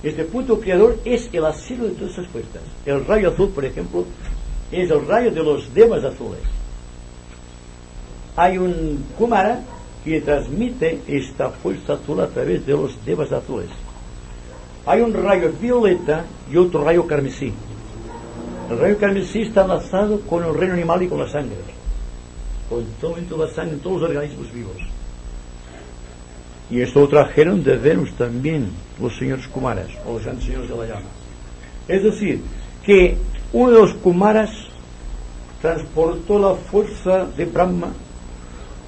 Este punto creador es el asilo de todas esas fuerzas. El rayo azul, por ejemplo, es el rayo de los devas azules. Hay un kumara que transmite esta fuerza azul a través de los devas azules. Hay un rayo violeta y otro rayo carmesí. El rayo carmesí está enlazado con el reino animal y con la sangre, con toda la sangre, en todos los organismos vivos. Y esto lo trajeron de Venus también los señores kumaras, o los grandes señores de la llama. Es decir, que uno de los kumaras transportó la fuerza de Brahma,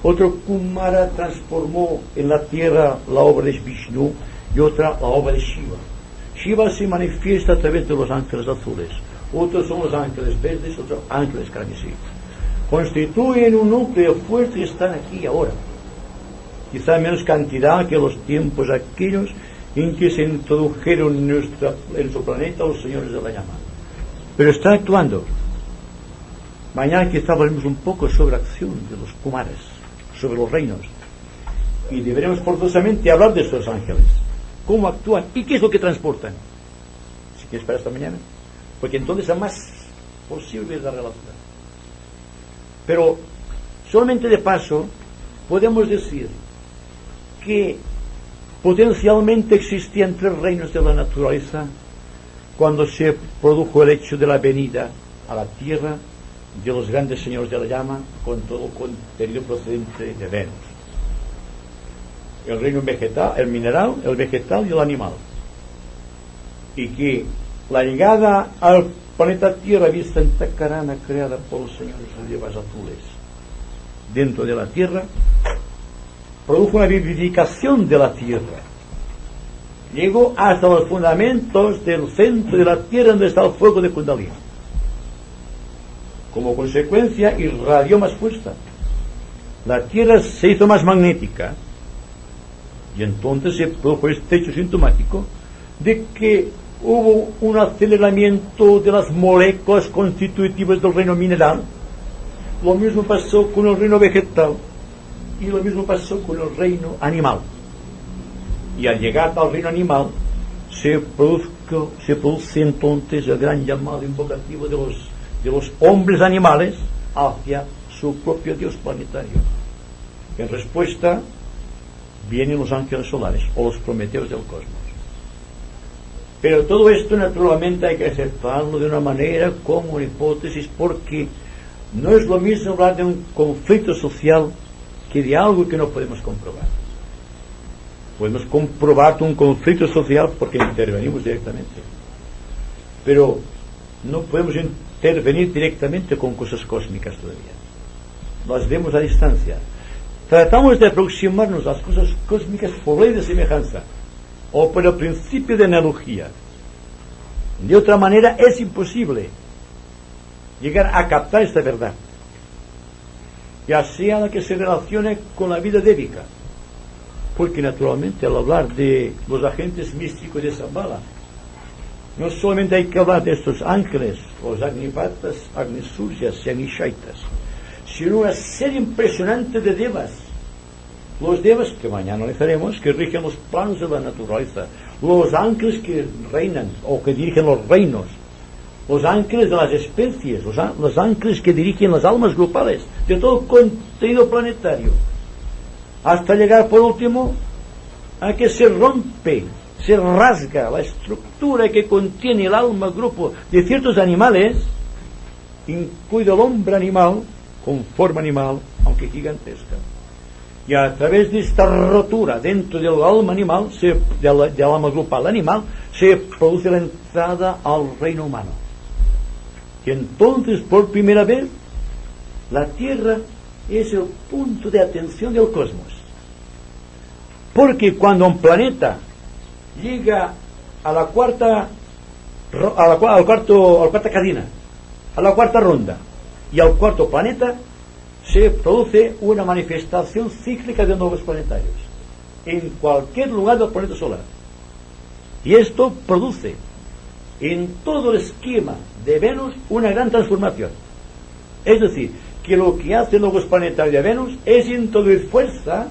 otro kumara transformó en la tierra la obra de Vishnu y otra la obra de Shiva. Shiva se manifiesta a través de los ángeles azules, otros son los ángeles verdes, otros ángeles carmesí. Constituyen un núcleo fuerte y están aquí ahora. Quizá menos cantidad que los tiempos aquellos en que se introdujeron en nuestro planeta los señores de la llama. Pero están actuando. Mañana quizá hablaremos un poco sobre la acción de los kumaras, sobre los reinos. Y deberemos forzosamente hablar de estos ángeles. ¿Cómo actúan? ¿Y qué es lo que transportan? Si quieres para esta mañana. Porque entonces es más posible la relación. Pero solamente de paso podemos decir que potencialmente existían tres reinos de la naturaleza cuando se produjo el hecho de la venida a la tierra de los grandes señores de la llama con todo contenido procedente de Venus. El reino vegetal, el mineral, el vegetal y el animal. Y que la llegada al planeta Tierra vista en Takarana creada por los señores de devas azules dentro de la Tierra produjo una vivificación de la Tierra. Llegó hasta los fundamentos del centro de la Tierra donde está el fuego de Kundalini. Como consecuencia irradió más fuerza. La Tierra se hizo más magnética y entonces se produjo este hecho sintomático de que hubo un aceleramiento de las moléculas constitutivas del reino mineral. Lo mismo pasó con el reino vegetal y lo mismo pasó con el reino animal. Y al llegar al reino animal se produce entonces el gran llamado invocativo de los hombres animales hacia su propio Dios planetario. En respuesta vienen los ángeles solares o los prometeos del cosmos. Pero todo esto naturalmente hay que aceptarlo de una manera como una hipótesis, porque no es lo mismo hablar de un conflicto social que de algo que no podemos comprobar. Podemos comprobar un conflicto social porque intervenimos directamente, pero no podemos intervenir directamente con cosas cósmicas todavía. Las vemos a distancia. Tratamos de aproximarnos a las cosas cósmicas por ley de semejanza o por el principio de analogía. De otra manera es imposible llegar a captar esta verdad, ya sea la que se relacione con la vida débica, porque naturalmente al hablar de los agentes místicos de Shambhala, no solamente hay que hablar de estos ángeles, los Agnivatas, Agnisurjas y Agnishaitas, sino una serie impresionante de devas. Los devas, que mañana analizaremos, que rigen los planos de la naturaleza, los ángeles que reinan o que dirigen los reinos, los ángeles de las especies, los ángeles que dirigen las almas grupales de todo el contenido planetario, hasta llegar por último a que se rompe, se rasga la estructura que contiene el alma grupo de ciertos animales, incluido el hombre animal con forma animal, aunque gigantesca. Y a través de esta rotura dentro del alma animal, del alma grupal animal, se produce la entrada al reino humano. Y entonces, por primera vez, la Tierra es el punto de atención del cosmos. Porque cuando un planeta llega a la cuarta cadena, a la cuarta ronda y al cuarto planeta, se produce una manifestación cíclica de nuevos planetarios en cualquier lugar del planeta solar. Y esto produce en todo el esquema de Venus una gran transformación. Es decir, que lo que hace el nuevos planetario de Venus es introducir fuerza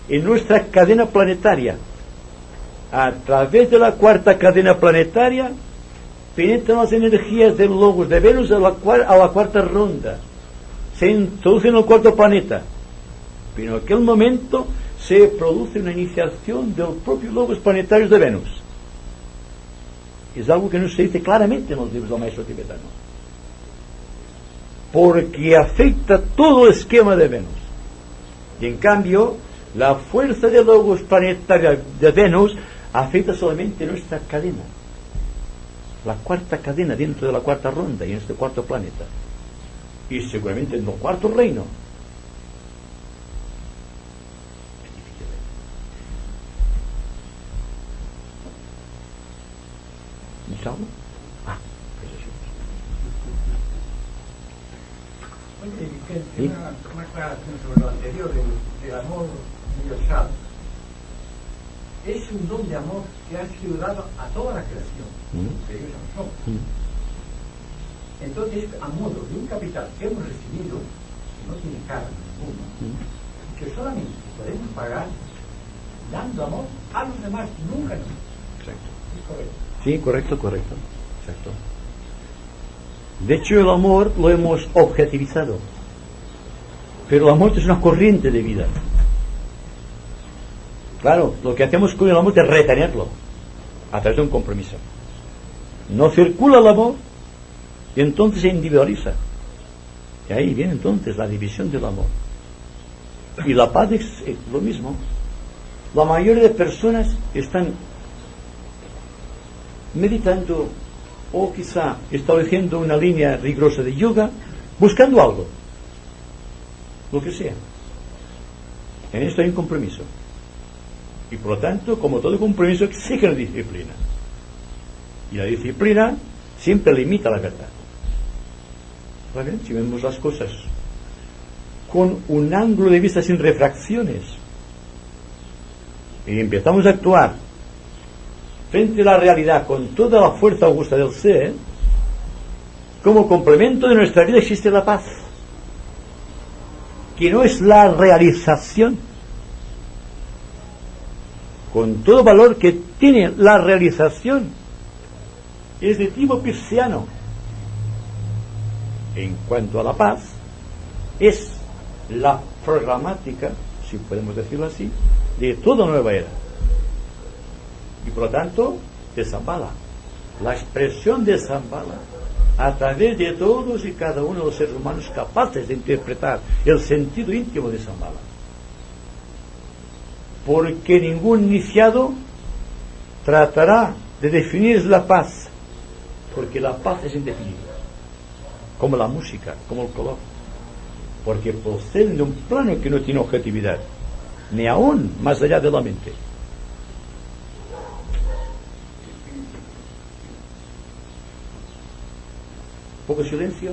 en nuestra cadena planetaria. A través de la cuarta cadena planetaria penetran las energías del logos de Venus a la cuarta ronda, se introduce en el cuarto planeta, pero en aquel momento se produce una iniciación del propio logos planetarios de Venus. Es algo que no se dice claramente en los libros del maestro tibetano, porque afecta todo el esquema de Venus. Y en cambio la fuerza del logos planetario de Venus afecta solamente nuestra cadena, la cuarta cadena dentro de la cuarta ronda y en este cuarto planeta, y seguramente en el cuarto reino. ¿Algo? Oye, una aclaración sobre lo anterior, el amor universal. Es un don de amor que ha sido dado a toda la creación, que ellos no son. Entonces, a modo de un capital que hemos recibido, que no tiene cara ninguna, que solamente podemos pagar dando amor a los demás, nunca no. Exacto. ¿Es correcto? Sí, correcto. Exacto. De hecho, el amor lo hemos objetivizado, pero el amor es una corriente de vida. Claro, lo que hacemos con el amor es retenerlo a través de un compromiso. No circula el amor y entonces se individualiza. Y ahí viene entonces la división del amor. Y la paz es lo mismo. La mayoría de personas están meditando o quizá estableciendo una línea rigurosa de yoga, buscando algo, lo que sea. En esto hay un compromiso. Y por lo tanto, como todo compromiso, exige la disciplina. Y la disciplina siempre limita la verdad. ¿Vale? Si vemos las cosas con un ángulo de vista sin refracciones y empezamos a actuar frente a la realidad con toda la fuerza augusta del ser, como complemento de nuestra vida existe la paz, que no es la realización, con todo valor que tiene la realización, es de tipo pisciano. En cuanto a la paz, es la programática, si podemos decirlo así, de toda nueva era. Y por lo tanto, de Shambhala, la expresión de Shambhala a través de todos y cada uno de los seres humanos capaces de interpretar el sentido íntimo de Shambhala. Porque ningún iniciado tratará de definir la paz, porque la paz es indefinida, como la música, como el color, porque proceden de un plano que no tiene objetividad, ni aún más allá de la mente. Poco silencio.